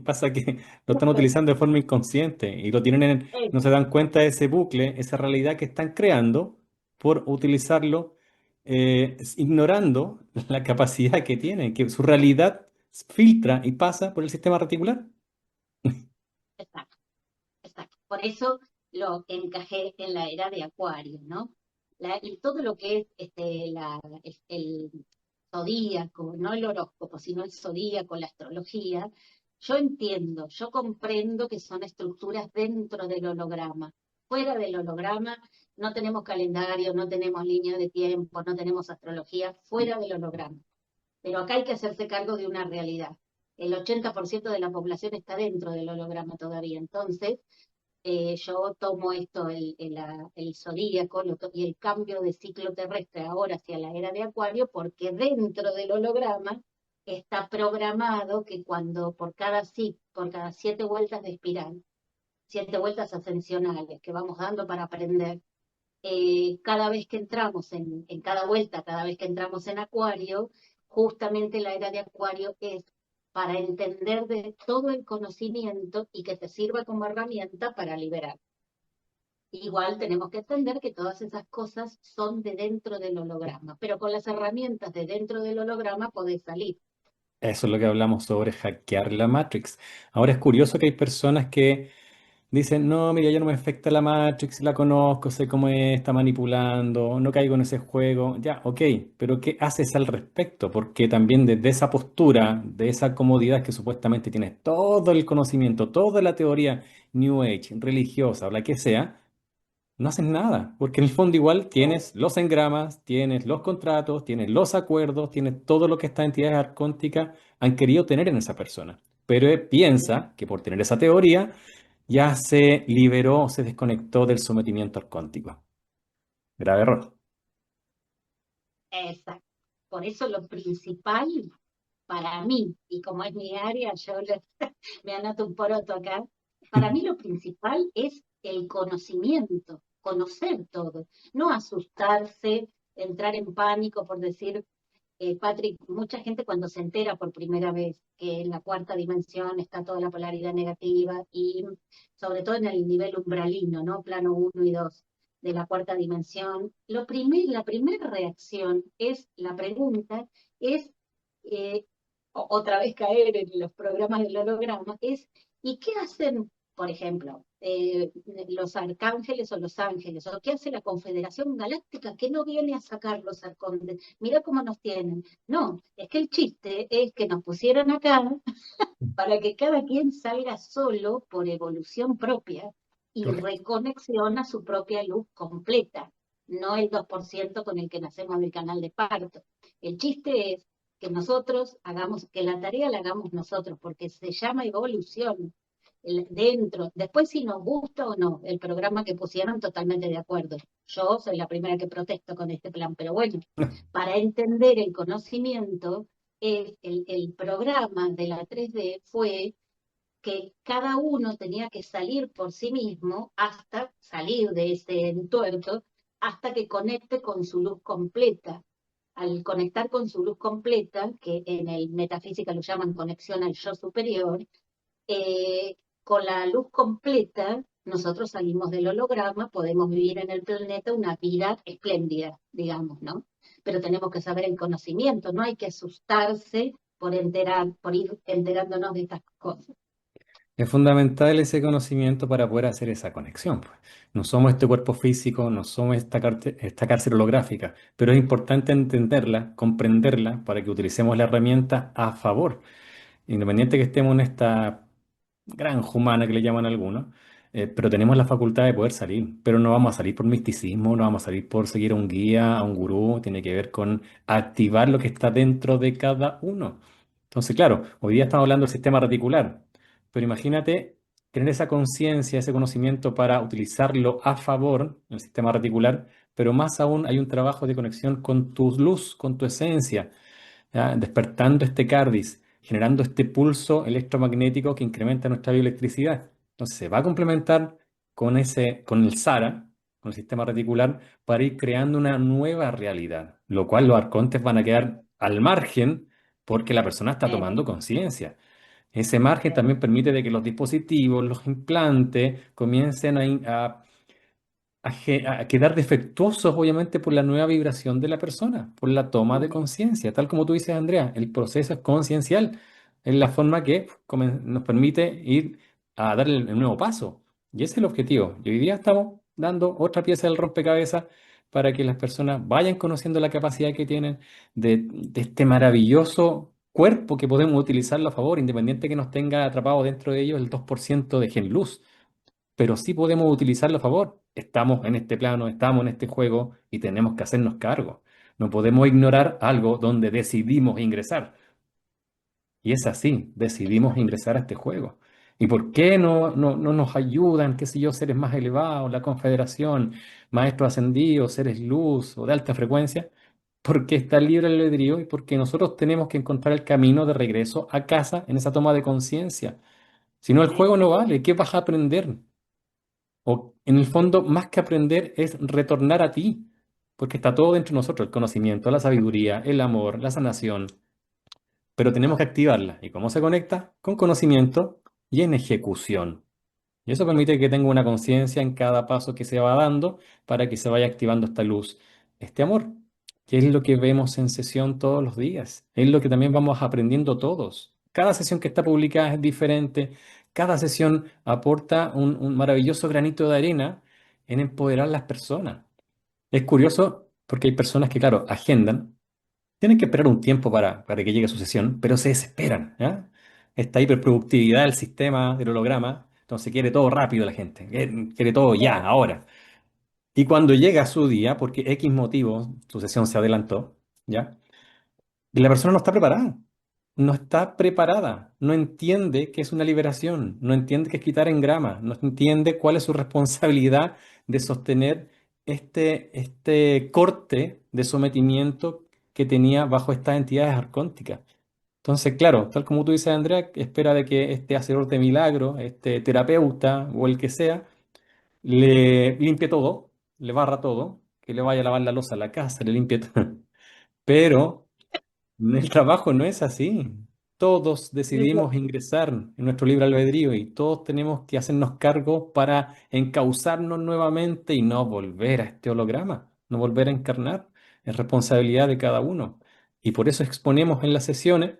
Pasa que lo están utilizando de forma inconsciente y no se dan cuenta de ese bucle, esa realidad que están creando por utilizarlo, ignorando la capacidad que tienen, que su realidad filtra y pasa por el sistema reticular. Exacto, exacto. Por eso lo encajé en la era de Acuario, ¿no? Y todo lo que es el zodíaco, no el horóscopo, sino el zodíaco, la astrología, yo entiendo, yo comprendo que son estructuras dentro del holograma. Fuera del holograma no tenemos calendario, no tenemos línea de tiempo, no tenemos astrología, fuera del holograma. Pero acá hay que hacerse cargo de una realidad. El 80% de la población está dentro del holograma todavía. Entonces, yo tomo esto, el zodíaco y el cambio de ciclo terrestre ahora hacia la era de Acuario, porque dentro del holograma está programado que cuando por cada 7 vueltas de espiral, 7 vueltas ascensionales que vamos dando para aprender, cada vez que entramos en cada vuelta, cada vez que entramos en Acuario, justamente la era de Acuario es para entender de todo el conocimiento y que te sirva como herramienta para liberar. Igual tenemos que entender que todas esas cosas son de dentro del holograma, pero con las herramientas de dentro del holograma podés salir. Eso es lo que hablamos sobre hackear la Matrix. Ahora es curioso que hay personas que dicen, no, mira, ya no me afecta la Matrix, la conozco, sé cómo es, está manipulando, no caigo en ese juego. Ya, ok, pero ¿qué haces al respecto? Porque también desde esa postura, de esa comodidad que supuestamente tienes todo el conocimiento, toda la teoría New Age, religiosa o la que sea, no haces nada, porque en el fondo igual tienes los engramas, tienes los contratos, tienes los acuerdos, tienes todo lo que estas entidades arcónticas han querido tener en esa persona. Pero él piensa que por tener esa teoría ya se liberó, se desconectó del sometimiento arcóntico. Grave error. Exacto. Por eso lo principal para mí, y como es mi área, me anoto un poroto acá, para mí lo principal es el conocimiento, conocer todo, no asustarse, entrar en pánico por decir, Patrick, mucha gente cuando se entera por primera vez que en la cuarta dimensión está toda la polaridad negativa y sobre todo en el nivel umbralino, ¿no? Plano uno y 2 de la cuarta dimensión, la primera reacción es, la pregunta es, eh, otra vez caer en los programas del holograma, es, ¿y qué hacen? por ejemplo, los arcángeles o los ángeles, o qué hace la Confederación Galáctica que no viene a sacar los arcontes. Mira cómo nos tienen. No, es que el chiste es que nos pusieron acá para que cada quien salga solo por evolución propia y Correcto. reconexión a su propia luz completa, no el 2% con el que nacemos del canal de parto. El chiste es que nosotros hagamos, que la tarea la hagamos nosotros, porque se llama evolución dentro. Después si nos gusta o no, el programa que pusieron, totalmente de acuerdo. Yo soy la primera que protesto con este plan, pero bueno, para entender el conocimiento, el programa de la 3D fue que cada uno tenía que salir por sí mismo hasta salir de ese entuerto, hasta que conecte con su luz completa. Al conectar con su luz completa, que en el metafísica lo llaman conexión al yo superior, con la luz completa, nosotros salimos del holograma, podemos vivir en el planeta una vida espléndida, digamos, ¿no? Pero tenemos que saber el conocimiento, no hay que asustarse por ir enterándonos de estas cosas. Es fundamental ese conocimiento para poder hacer esa conexión, pues. No somos este cuerpo físico, no somos esta cárcel holográfica, pero es importante entenderla, comprenderla, para que utilicemos la herramienta a favor. Independiente que estemos en esta granja humana que le llaman algunos, pero tenemos la facultad de poder salir, pero no vamos a salir por misticismo, no vamos a salir por seguir a un guía, a un gurú, tiene que ver con activar lo que está dentro de cada uno. Entonces, claro, hoy día estamos hablando del sistema reticular, pero imagínate tener esa conciencia, ese conocimiento para utilizarlo a favor del sistema reticular, pero más aún hay un trabajo de conexión con tu luz, con tu esencia, ¿ya? Despertando este cardis, generando este pulso electromagnético que incrementa nuestra bioelectricidad. Entonces se va a complementar con el SARA, con el sistema reticular, para ir creando una nueva realidad, lo cual los arcontes van a quedar al margen porque la persona está Eh, tomando conciencia. Ese margen eh, también permite de que los dispositivos, los implantes, comiencen a quedar defectuosos, obviamente, por la nueva vibración de la persona, por la toma de eh, conciencia. Tal como tú dices, Andrea, el proceso es conciencial, es la forma que nos permite ir a dar el nuevo paso. Y ese es el objetivo. Y hoy día estamos dando otra pieza del rompecabezas para que las personas vayan conociendo la capacidad que tienen de este maravilloso cuerpo que podemos utilizarlo a favor, independiente que nos tenga atrapado dentro de ellos el 2% de gen luz, pero sí podemos utilizarlo a favor. Estamos en este plano, estamos en este juego y tenemos que hacernos cargo. No podemos ignorar algo donde decidimos ingresar. Y es así, decidimos exacto. ingresar a este juego. ¿Y por qué no nos ayudan, qué sé yo, seres más elevados, la Confederación, maestros ascendidos, seres luz o de alta frecuencia? Porque está libre el albedrío y porque nosotros tenemos que encontrar el camino de regreso a casa en esa toma de conciencia. Si no, el juego no vale. ¿Qué vas a aprender? O en el fondo, más que aprender, es retornar a ti, porque está todo dentro de nosotros, el conocimiento, la sabiduría, el amor, la sanación, pero tenemos que activarla. ¿Y cómo se conecta? Con conocimiento y en ejecución. Y eso permite que tenga una conciencia en cada paso que se va dando para que se vaya activando esta luz, este amor, que es lo que vemos en sesión todos los días. Es lo que también vamos aprendiendo todos. Cada sesión que está publicada es diferente. Cada sesión aporta un maravilloso granito de arena en empoderar a las personas. Es curioso porque hay personas que, claro, agendan, tienen que esperar un tiempo para que llegue su sesión, pero se desesperan, ¿ya? Esta hiperproductividad del sistema, del holograma, entonces quiere todo rápido la gente, quiere todo ya, Claro, ahora. Y cuando llega su día, porque X motivo, su sesión se adelantó, ¿ya? Y la persona no está preparada, no está preparada, no entiende qué es una liberación, no entiende qué es quitar engrama, no entiende cuál es su responsabilidad de sostener este corte de sometimiento que tenía bajo estas entidades arcónticas. Entonces, claro, tal como tú dices, Andrea, espera de que este hacedor de milagro, este terapeuta o el que sea, le limpie todo, le barra todo, que le vaya a lavar la loza a la casa, le limpie todo. Pero el trabajo no es así. Todos decidimos ingresar en nuestro libre albedrío y todos tenemos que hacernos cargo para encauzarnos nuevamente y no volver a este holograma, no volver a encarnar. Es responsabilidad de cada uno. Y por eso exponemos en las sesiones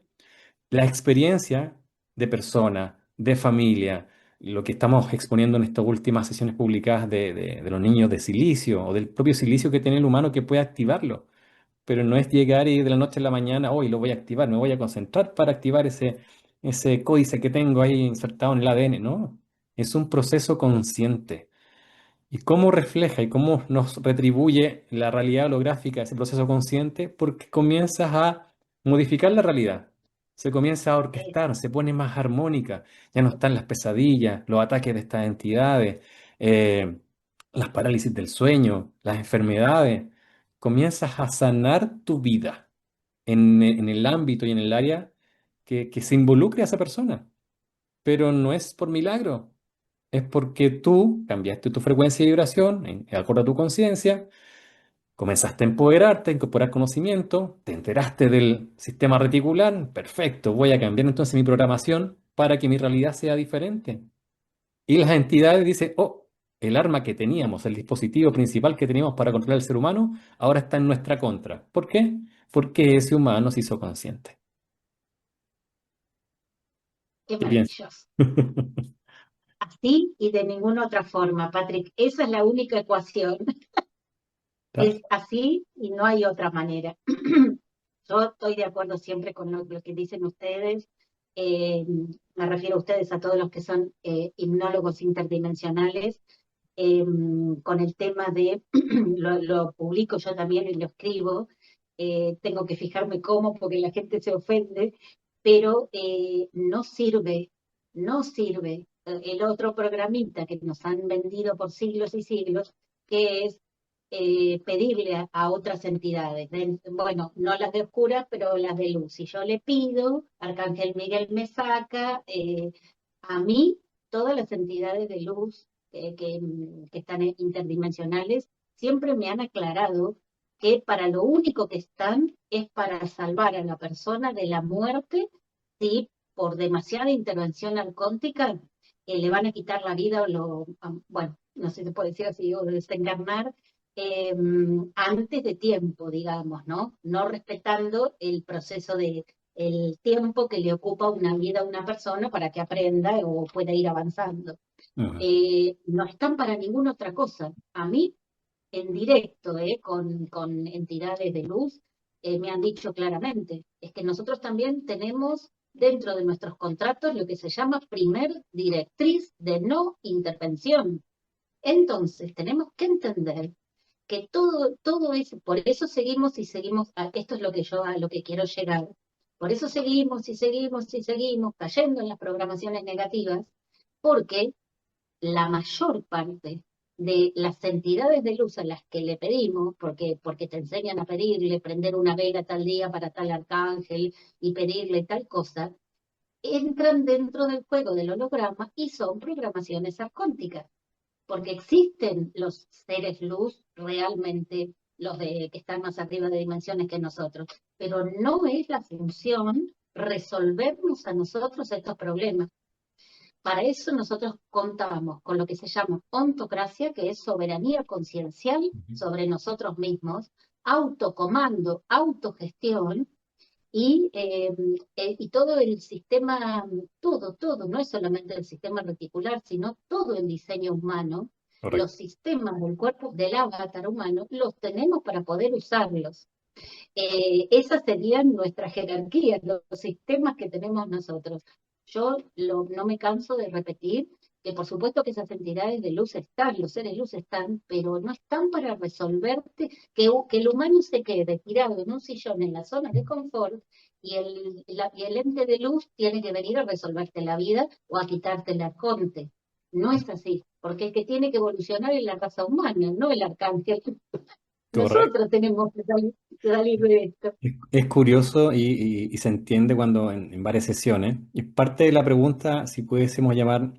la experiencia de persona, de familia, lo que estamos exponiendo en estas últimas sesiones publicadas de los niños de silicio o del propio silicio que tiene el humano que puede activarlo. Pero no es llegar y de la noche a la mañana, hoy lo voy a activar, me voy a concentrar para activar ese códice que tengo ahí insertado en el ADN, ¿no? Es un proceso consciente. ¿Y cómo refleja y cómo nos retribuye la realidad holográfica ese proceso consciente? Porque comienzas a modificar la realidad. Se comienza a Eh, orquestar, se pone más armónica. Ya no están las pesadillas, los ataques de estas entidades, eh, las parálisis del sueño, las enfermedades. Comienzas a sanar tu vida en el ámbito y en el área que se involucre a esa persona. Pero no es por milagro, es porque tú cambiaste tu frecuencia de vibración, de acuerdo a tu conciencia, comenzaste a empoderarte, a incorporar conocimiento, te enteraste del sistema reticular, perfecto, voy a cambiar entonces mi programación para que mi realidad sea diferente. Y las entidades dicen, oh, el arma que teníamos, el dispositivo principal que teníamos para controlar al ser humano, ahora está en nuestra contra. ¿Por qué? Porque ese humano se hizo consciente. qué ¿Qué piensas? maravilloso. Así y de ninguna otra forma, Patrick. Esa es la única ecuación. ¿Está? Es así y no hay otra manera. Yo estoy de acuerdo siempre con lo que dicen ustedes. Eh, Me refiero a ustedes, a todos los que son hipnólogos interdimensionales, eh, con el tema de, lo publico yo también y lo escribo, tengo que fijarme cómo porque la gente se ofende, pero no sirve, no sirve el otro programita que nos han vendido por siglos y siglos, que es pedirle a otras entidades, bueno, no las de oscuras, pero las de luz. Si yo le pido, Arcángel Miguel me saca, a mí, todas las entidades de luz que están interdimensionales siempre me han aclarado que para lo único que están es para salvar a la persona de la muerte si por demasiada intervención arcóntica le van a quitar la vida o bueno, no sé si se puede decir así, o desencarnar eh, antes de tiempo, digamos, ¿no? No respetando el proceso de el tiempo que le ocupa una vida a una persona para que aprenda o pueda ir avanzando. Ujú. No están para ninguna otra cosa. A mí, en directo, con entidades de luz, me han dicho claramente, es que nosotros también tenemos dentro de nuestros contratos lo que se llama primer directriz de no intervención. Entonces, tenemos que entender que todo eso, por eso seguimos y seguimos, esto es lo que yo a lo que quiero llegar, por eso seguimos y seguimos y seguimos cayendo en las programaciones negativas, porque la mayor parte de las entidades de luz a las que le pedimos, porque te enseñan a pedirle, prender una vela tal día para tal arcángel y pedirle tal cosa, entran dentro del juego del holograma y son programaciones arcónticas porque existen los seres luz realmente, los de que están más arriba de dimensiones que nosotros, pero no es la función resolvernos a nosotros estos problemas. Para eso nosotros contamos con lo que se llama ontocracia, que es soberanía conciencial Ujú. sobre nosotros mismos, autocomando, autogestión, y todo el sistema, todo, no es solamente el sistema reticular, sino todo el diseño humano, los Correcto. sistemas del cuerpo, del avatar humano, los tenemos para poder usarlos. Esas serían nuestras jerarquías, los sistemas que tenemos nosotros. No me canso de repetir que por supuesto que esas entidades de luz están, los seres luz están, pero no están para resolverte que el humano se quede tirado en un sillón en la zona de confort y el ente de luz tiene que venir a resolverte la vida o a quitarte el arconte. No es así, porque el que tiene que evolucionar es la raza humana, no el arcángel. Correcto. Nosotros tenemos que salir de esto. Es curioso y se entiende cuando en varias sesiones. Y parte de la pregunta, si pudiésemos llamar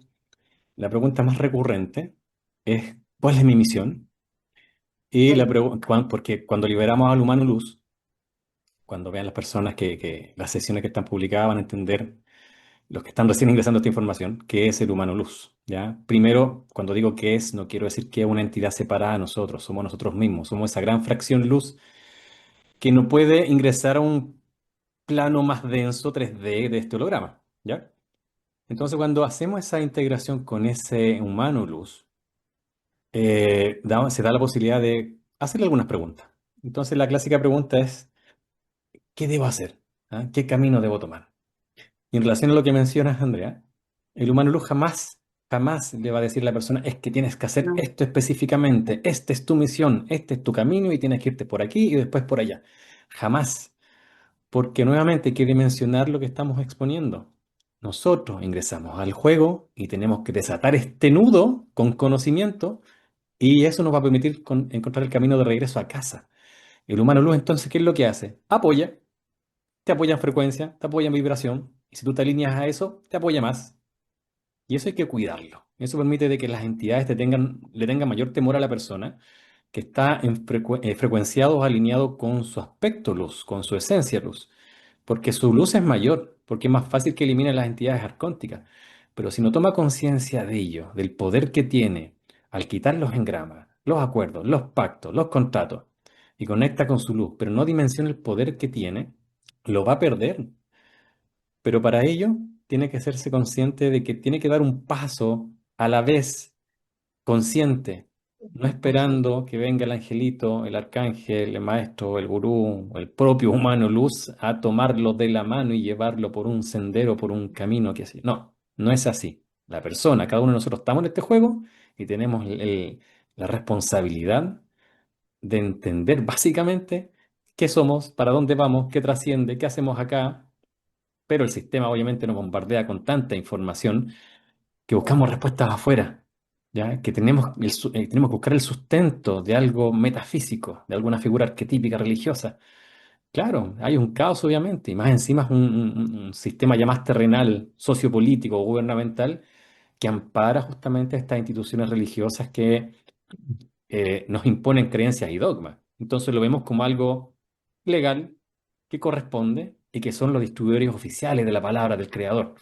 la pregunta más recurrente, es ¿cuál es mi misión? Y Sí, porque cuando liberamos al humano luz, cuando vean las personas que las sesiones que están publicadas van a entender, los que están recién ingresando a esta información, qué es el humano luz, ¿ya? Primero, cuando digo qué es, no quiero decir que es una entidad separada de nosotros, somos nosotros mismos, somos esa gran fracción luz que no puede ingresar a un plano más denso 3D de este holograma, ¿ya? Entonces, cuando hacemos esa integración con ese humano luz, se da la posibilidad de hacerle algunas preguntas. Entonces, la clásica pregunta es, ¿qué debo hacer? ¿Ah? ¿Qué camino debo tomar? Y en relación a lo que mencionas, Andrea, el humano luz jamás le va a decir a la persona, es que tienes que hacer No, esto específicamente, esta es tu misión, este es tu camino y tienes que irte por aquí y después por allá. Jamás, porque nuevamente hay que dimensionar lo que estamos exponiendo. Nosotros ingresamos al juego y tenemos que desatar este nudo con conocimiento y eso nos va a permitir encontrar el camino de regreso a casa. El humano luz entonces, ¿qué es lo que hace? Apoya, te apoya en frecuencia, te apoya en vibración y si tú te alineas a eso, te apoya más. Y eso hay que cuidarlo. Eso permite de que las entidades le tengan mayor temor a la persona que está frecuenciado o alineado con su aspecto luz, con su esencia luz. Porque su luz es mayor, porque es más fácil que elimine las entidades arcónticas. Pero si no toma conciencia de ello, del poder que tiene al quitar los engramas, los acuerdos, los pactos, los contratos, y conecta con su luz, pero no dimensiona el poder que tiene, lo va a perder. Pero para ello tiene que hacerse consciente de que tiene que dar un paso a la vez consciente, no esperando que venga el angelito, el arcángel, el maestro, el gurú o el propio humano luz a tomarlo de la mano y llevarlo por un sendero, por un camino que así. No, no es así. La persona, cada uno de nosotros estamos en este juego y tenemos la responsabilidad de entender básicamente qué somos, para dónde vamos, qué trasciende, qué hacemos acá, pero el sistema obviamente nos bombardea con tanta información que buscamos respuestas afuera, ¿ya? Que tenemos que buscar el sustento de algo metafísico, de alguna figura arquetípica religiosa. Claro, hay un caos obviamente, y más encima es un sistema ya más terrenal, sociopolítico, gubernamental, que ampara justamente a estas instituciones religiosas que nos imponen creencias y dogmas. Entonces lo vemos como algo legal, que corresponde y que son los distribuidores oficiales de la palabra del Creador.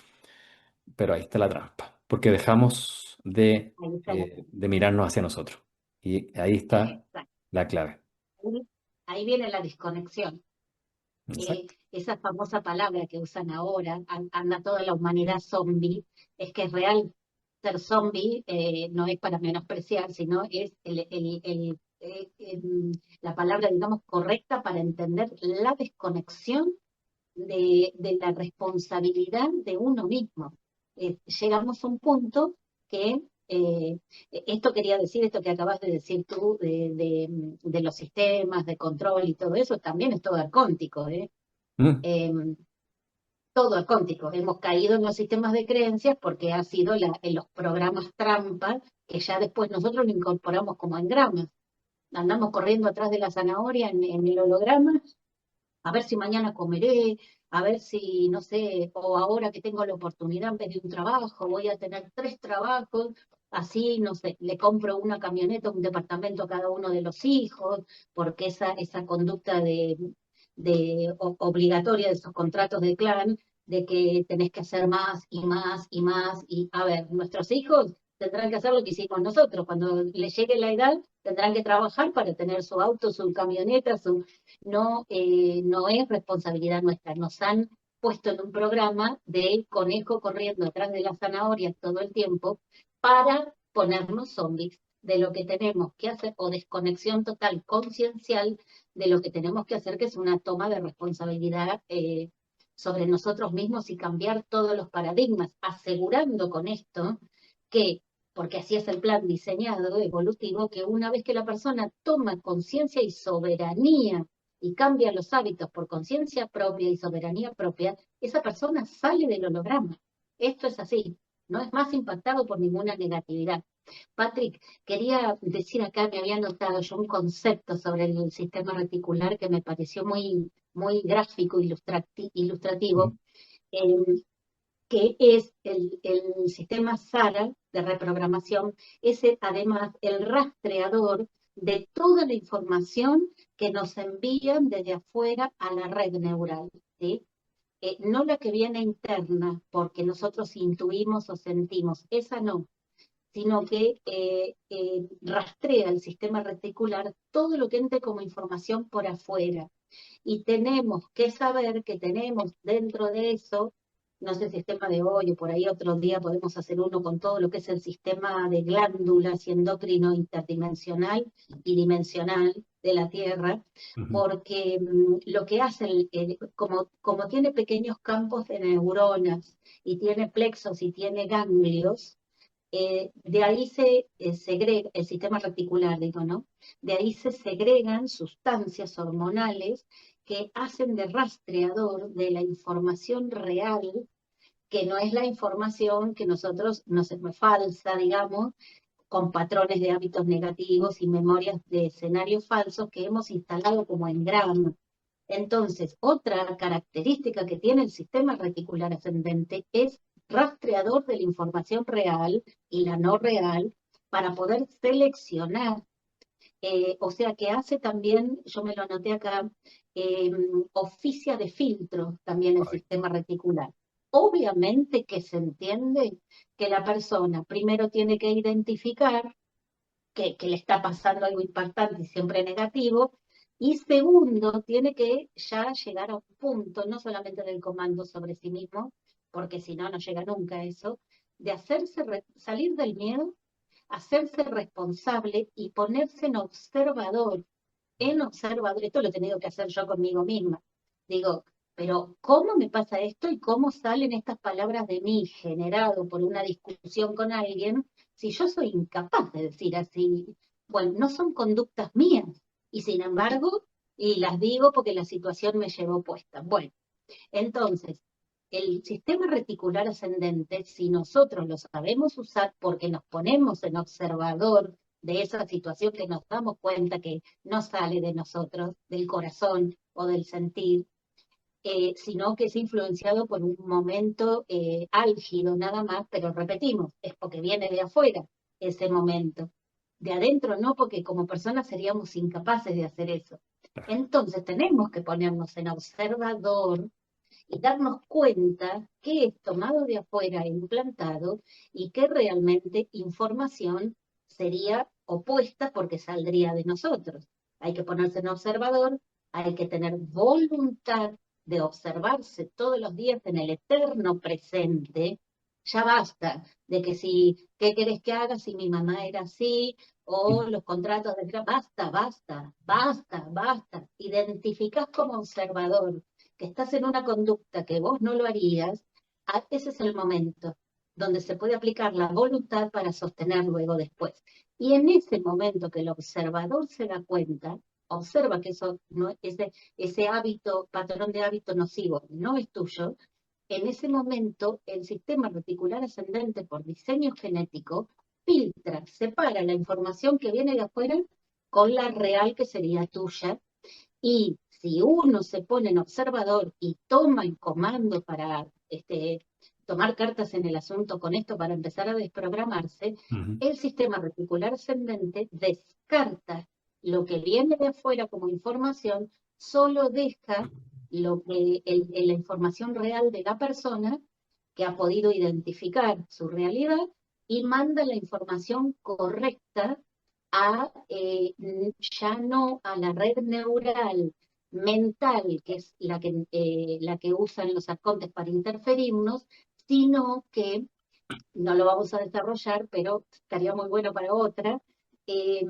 Pero ahí está la trampa, porque dejamos ahí está la de mirarnos hacia nosotros. Y ahí está exacto. la clave. Ahí, ahí viene la desconexión. Exacto. Esa famosa palabra que usan ahora, anda toda la humanidad zombie, es que es real. Ser zombie no es para menospreciar, sino es la palabra, digamos, correcta para entender la desconexión de la responsabilidad de uno mismo. Llegamos a un punto que, esto quería decir, esto que acabas de decir tú, de los sistemas de control y todo eso, también es todo arcóntico, ¿eh? Mm, Eh, Todo arcóntico. Hemos caído en los sistemas de creencias porque ha sido en los programas trampa que ya después nosotros lo incorporamos como engramas. Andamos corriendo atrás de la zanahoria en el holograma a ver si mañana comeré, a ver si, no sé, o ahora que tengo la oportunidad en vez de un trabajo, voy a tener tres trabajos, así, no sé, le compro una camioneta, un departamento a cada uno de los hijos, porque esa conducta obligatoria de esos contratos de clan, de que tenés que hacer más y más y más, y a ver, nuestros hijos tendrán que hacer lo que hicimos nosotros, cuando les llegue la edad, tendrán que trabajar para tener su auto, su camioneta, no, no es responsabilidad nuestra. Nos han puesto en un programa de conejo corriendo atrás de las zanahorias todo el tiempo para ponernos zombies de lo que tenemos que hacer o desconexión total conciencial de lo que tenemos que hacer, que es una toma de responsabilidad sobre nosotros mismos y cambiar todos los paradigmas, asegurando con esto que, porque así es el plan diseñado, evolutivo, que una vez que la persona toma conciencia y soberanía y cambia los hábitos por conciencia propia y soberanía propia, esa persona sale del holograma. Esto es así, no es más impactado por ninguna negatividad. Patrick, quería decir acá, me había notado yo un concepto sobre el sistema reticular que me pareció muy gráfico, mm, ilustrativo, eh, que es el sistema SARA de reprogramación, es además el rastreador de toda la información que nos envían desde afuera a la red neural, ¿sí? No la que viene interna, porque nosotros intuimos o sentimos, esa no, sino que rastrea el sistema reticular todo lo que entre como información por afuera. Y tenemos que saber que tenemos dentro de eso no sé si es tema de hoy o por ahí otro día podemos hacer uno con todo lo que es el sistema de glándulas y endocrino interdimensional y dimensional de la Tierra, Ujú. porque lo que hace, como tiene pequeños campos de neuronas y tiene plexos y tiene ganglios, de ahí se segrega, el sistema reticular, digo, ¿no? De ahí se segregan sustancias hormonales que hacen de rastreador de la información real, que no es la información que nosotros, no sé, falsa, digamos, con patrones de hábitos negativos y memorias de escenarios falsos que hemos instalado como engrama. Entonces, otra característica que tiene el sistema reticular ascendente es rastreador de la información real y la no real para poder seleccionar. O sea que hace también, yo me lo anoté acá, eh, oficia de filtro también el Correcto. sistema reticular. Obviamente que se entiende que la persona primero tiene que identificar que le está pasando algo impactante y siempre negativo. Y segundo, tiene que ya llegar a un punto, no solamente del comando sobre sí mismo, porque si no, no llega nunca a eso, de salir del miedo, hacerse responsable y ponerse en observador, esto lo he tenido que hacer yo conmigo misma. Digo, pero ¿cómo me pasa esto y cómo salen estas palabras de mí generado por una discusión con alguien si yo soy incapaz de decir así? Bueno, no son conductas mías y sin embargo, y las digo porque la situación me llevó puesta. Bueno, entonces, el sistema reticular ascendente, si nosotros lo sabemos usar porque nos ponemos en observador de esa situación que nos damos cuenta que no sale de nosotros, del corazón o del sentir, sino que es influenciado por un momento álgido nada más, pero repetimos, es porque viene de afuera ese momento. De adentro no, porque como personas seríamos incapaces de hacer eso. Entonces tenemos que ponernos en observador y darnos cuenta qué es tomado de afuera e implantado y qué realmente información sería opuesta porque saldría de nosotros. Hay que ponerse en observador, hay que tener voluntad de observarse todos los días en el eterno presente. Ya basta de que si, ¿qué querés que haga si mi mamá era así? O los contratos de basta, basta, basta, basta. Identificás como observador que estás en una conducta que vos no lo harías, ese es el momento donde se puede aplicar la voluntad para sostener luego después. Y en ese momento que el observador se da cuenta, observa que eso no, ese hábito, patrón de hábito nocivo no es tuyo, en ese momento el sistema reticular ascendente por diseño genético filtra, separa la información que viene de afuera con la real que sería tuya y si uno se pone en observador y toma el comando para tomar cartas en el asunto con esto para empezar a desprogramarse, Ujú. el sistema reticular ascendente descarta lo que viene de afuera como información, solo deja la información real de la persona que ha podido identificar su realidad y manda la información correcta a ya no a la red neural mental, que es la que usan los arcontes para interferirnos, sino que, no lo vamos a desarrollar, pero estaría muy bueno para otra, eh,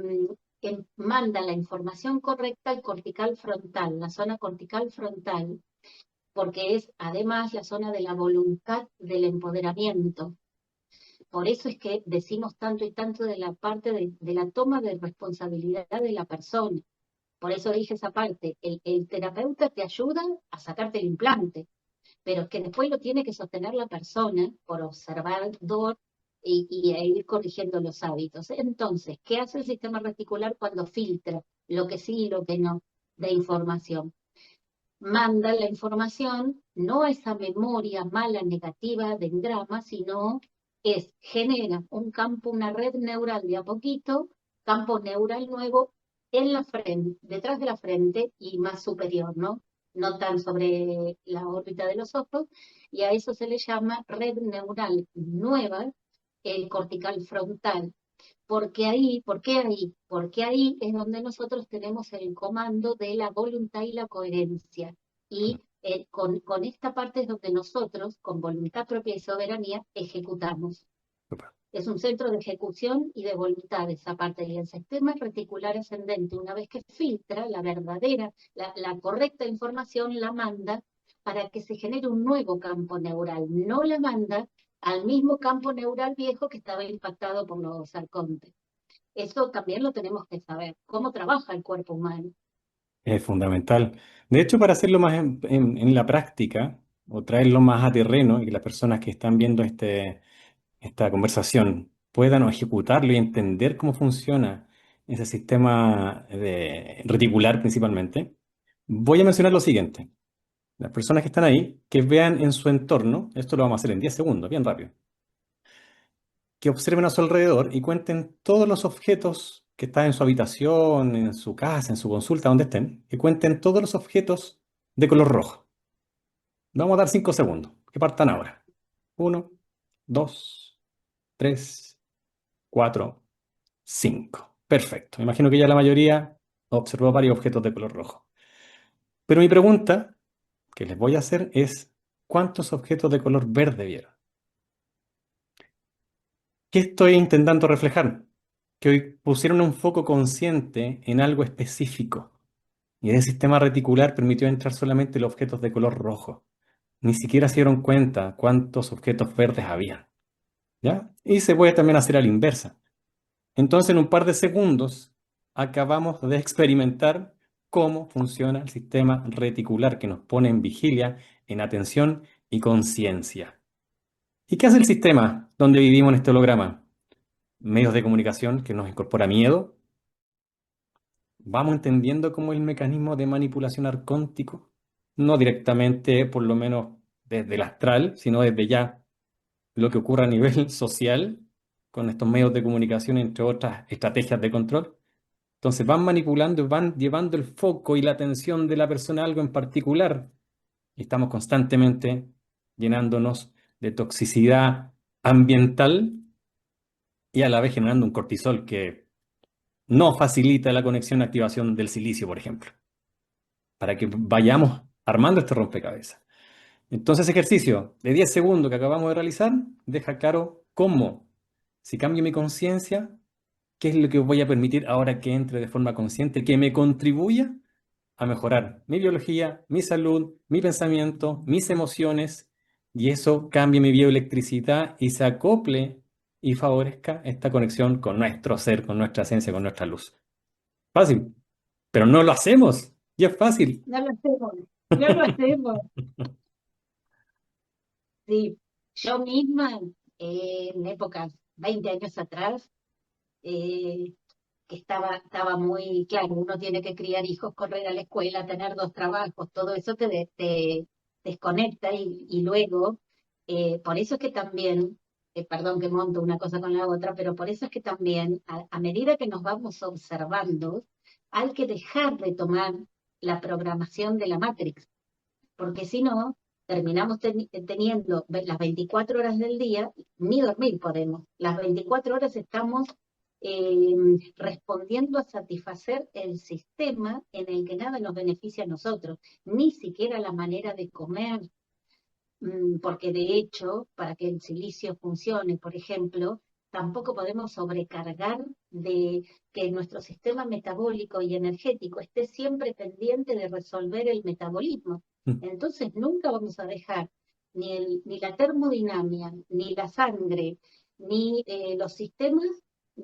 manda la información correcta al cortical frontal, la zona cortical frontal, porque es además la zona de la voluntad del empoderamiento. Por eso es que decimos tanto y tanto de la parte de la toma de responsabilidad de la persona. Por eso dije esa parte, el terapeuta te ayuda a sacarte el implante, pero es que después lo tiene que sostener la persona por observador e ir corrigiendo los hábitos. Entonces, ¿qué hace el sistema reticular cuando filtra lo que sí y lo que no de información? Manda la información no a esa memoria mala, negativa de engrama, sino genera un campo, una red neural de a poquito, campo neural nuevo en la frente, detrás de la frente y más superior, ¿no? No tan sobre la órbita de los ojos, y a eso se le llama red neural nueva, el cortical frontal. Porque ahí, ¿por qué ahí? Porque ahí es donde nosotros tenemos el comando de la voluntad y la coherencia. Y con esta parte es donde nosotros, con voluntad propia y soberanía, ejecutamos. Súper. Es un centro de ejecución y de voluntad esa parte. Y el sistema reticular ascendente, una vez que filtra la verdadera, la correcta información, la manda para que se genere un nuevo campo neural. No la manda al mismo campo neural viejo que estaba impactado por los arcontes. Eso también lo tenemos que saber, cómo trabaja el cuerpo humano. Es fundamental. De hecho, para hacerlo más en la práctica, o traerlo más a terreno, y que las personas que están viendo esta conversación puedan ejecutarlo y entender cómo funciona ese sistema reticular principalmente, voy a mencionar lo siguiente. Las personas que están ahí, que vean en su entorno, esto lo vamos a hacer en 10 segundos, bien rápido, que observen a su alrededor y cuenten todos los objetos que están en su habitación, en su casa, en su consulta, donde estén, que cuenten todos los objetos de color rojo. Vamos a dar 5 segundos, que partan ahora. Uno, 2, 3, 4, 5. Perfecto. Me imagino que ya la mayoría observó varios objetos de color rojo. Pero mi pregunta que les voy a hacer es, ¿cuántos objetos de color verde vieron? ¿Qué estoy intentando reflejar? Que hoy pusieron un foco consciente en algo específico. Y ese sistema reticular permitió entrar solamente los objetos de color rojo. Ni siquiera se dieron cuenta cuántos objetos verdes había. ¿Ya? Y se puede también hacer a la inversa. Entonces, en un par de segundos, acabamos de experimentar cómo funciona el sistema reticular que nos pone en vigilia, en atención y conciencia. ¿Y qué hace el sistema donde vivimos en este holograma? Medios de comunicación que nos incorpora miedo. Vamos entendiendo cómo es el mecanismo de manipulación arcóntico, no directamente, por lo menos desde el astral, sino desde ya lo que ocurre a nivel social con estos medios de comunicación, entre otras estrategias de control. Entonces van manipulando, van llevando el foco y la atención de la persona a algo en particular. Y estamos constantemente llenándonos de toxicidad ambiental y a la vez generando un cortisol que no facilita la conexión y activación del silicio, por ejemplo, para que vayamos armando este rompecabezas. Entonces, ese ejercicio de 10 segundos que acabamos de realizar deja claro cómo, si cambio mi conciencia, qué es lo que voy a permitir ahora que entre de forma consciente, que me contribuya a mejorar mi biología, mi salud, mi pensamiento, mis emociones, y eso cambie mi bioelectricidad y se acople y favorezca esta conexión con nuestro ser, con nuestra esencia, con nuestra luz. Fácil, pero no lo hacemos. Y es fácil. No lo hacemos, no lo hacemos. Sí, yo misma, en épocas, 20 años atrás, eh, que estaba muy claro, uno tiene que criar hijos, correr a la escuela, tener dos trabajos, todo eso te desconecta y luego, por eso es que también, perdón que monto una cosa con la otra, pero por eso es que también, a medida que nos vamos observando, hay que dejar de tomar la programación de la Matrix, porque si no, terminamos teniendo las 24 horas del día, ni dormir podemos. Las 24 horas estamos eh, respondiendo a satisfacer el sistema en el que nada nos beneficia a nosotros, ni siquiera la manera de comer, porque de hecho, para que el silicio funcione, por ejemplo, tampoco podemos sobrecargar de que nuestro sistema metabólico y energético esté siempre pendiente de resolver el metabolismo. Entonces nunca vamos a dejar ni la termodinámica, ni la sangre, ni los sistemas,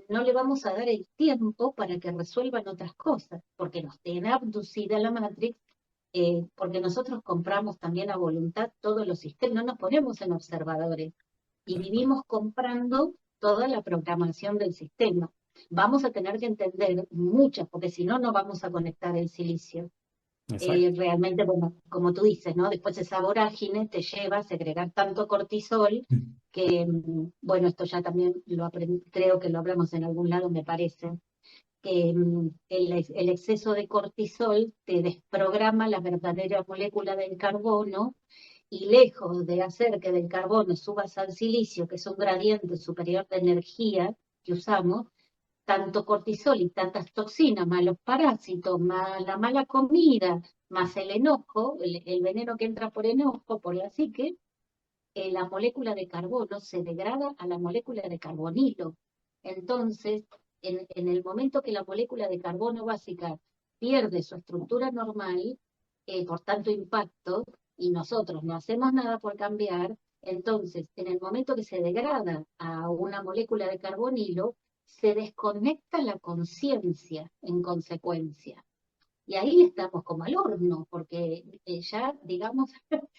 no le vamos a dar el tiempo para que resuelvan otras cosas, porque nos tiene abducida la Matrix, porque nosotros compramos también a voluntad todos los sistemas, no nos ponemos en observadores y vivimos comprando toda la programación del sistema. Vamos a tener que entender muchas, porque si no, no vamos a conectar el silicio. Exacto. Realmente, bueno, como tú dices, ¿no? Después esa vorágine te lleva a segregar tanto cortisol que, bueno, esto ya también creo que lo hablamos en algún lado, me parece, que el exceso de cortisol te desprograma la verdadera molécula del carbono y lejos de hacer que del carbono subas al silicio, que es un gradiente superior de energía que usamos, tanto cortisol y tantas toxinas, más los parásitos, más la mala comida, más el enojo, el veneno que entra por enojo, por la psique, la molécula de carbono se degrada a la molécula de carbonilo. Entonces, en el momento que la molécula de carbono básica pierde su estructura normal, por tanto impacto, y nosotros no hacemos nada por cambiar, entonces, en el momento que se degrada a una molécula de carbonilo, se desconecta la conciencia en consecuencia. Y ahí estamos como al horno, porque ya, digamos,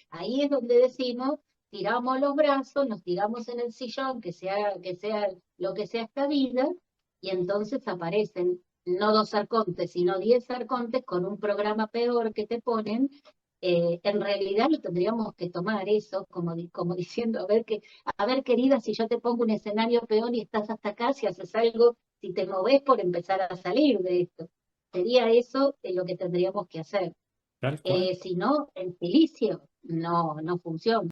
ahí es donde decimos, tiramos los brazos, nos tiramos en el sillón, que sea lo que sea esta vida, y entonces aparecen no 2 arcontes, sino 10 arcontes con un programa peor que te ponen. En realidad lo tendríamos que tomar eso como diciendo, a ver querida, si yo te pongo un escenario peor y estás hasta acá, si haces algo, si te moves por empezar a salir de esto. Sería eso lo que tendríamos que hacer. Tal cual. Si no, el silicio no funciona.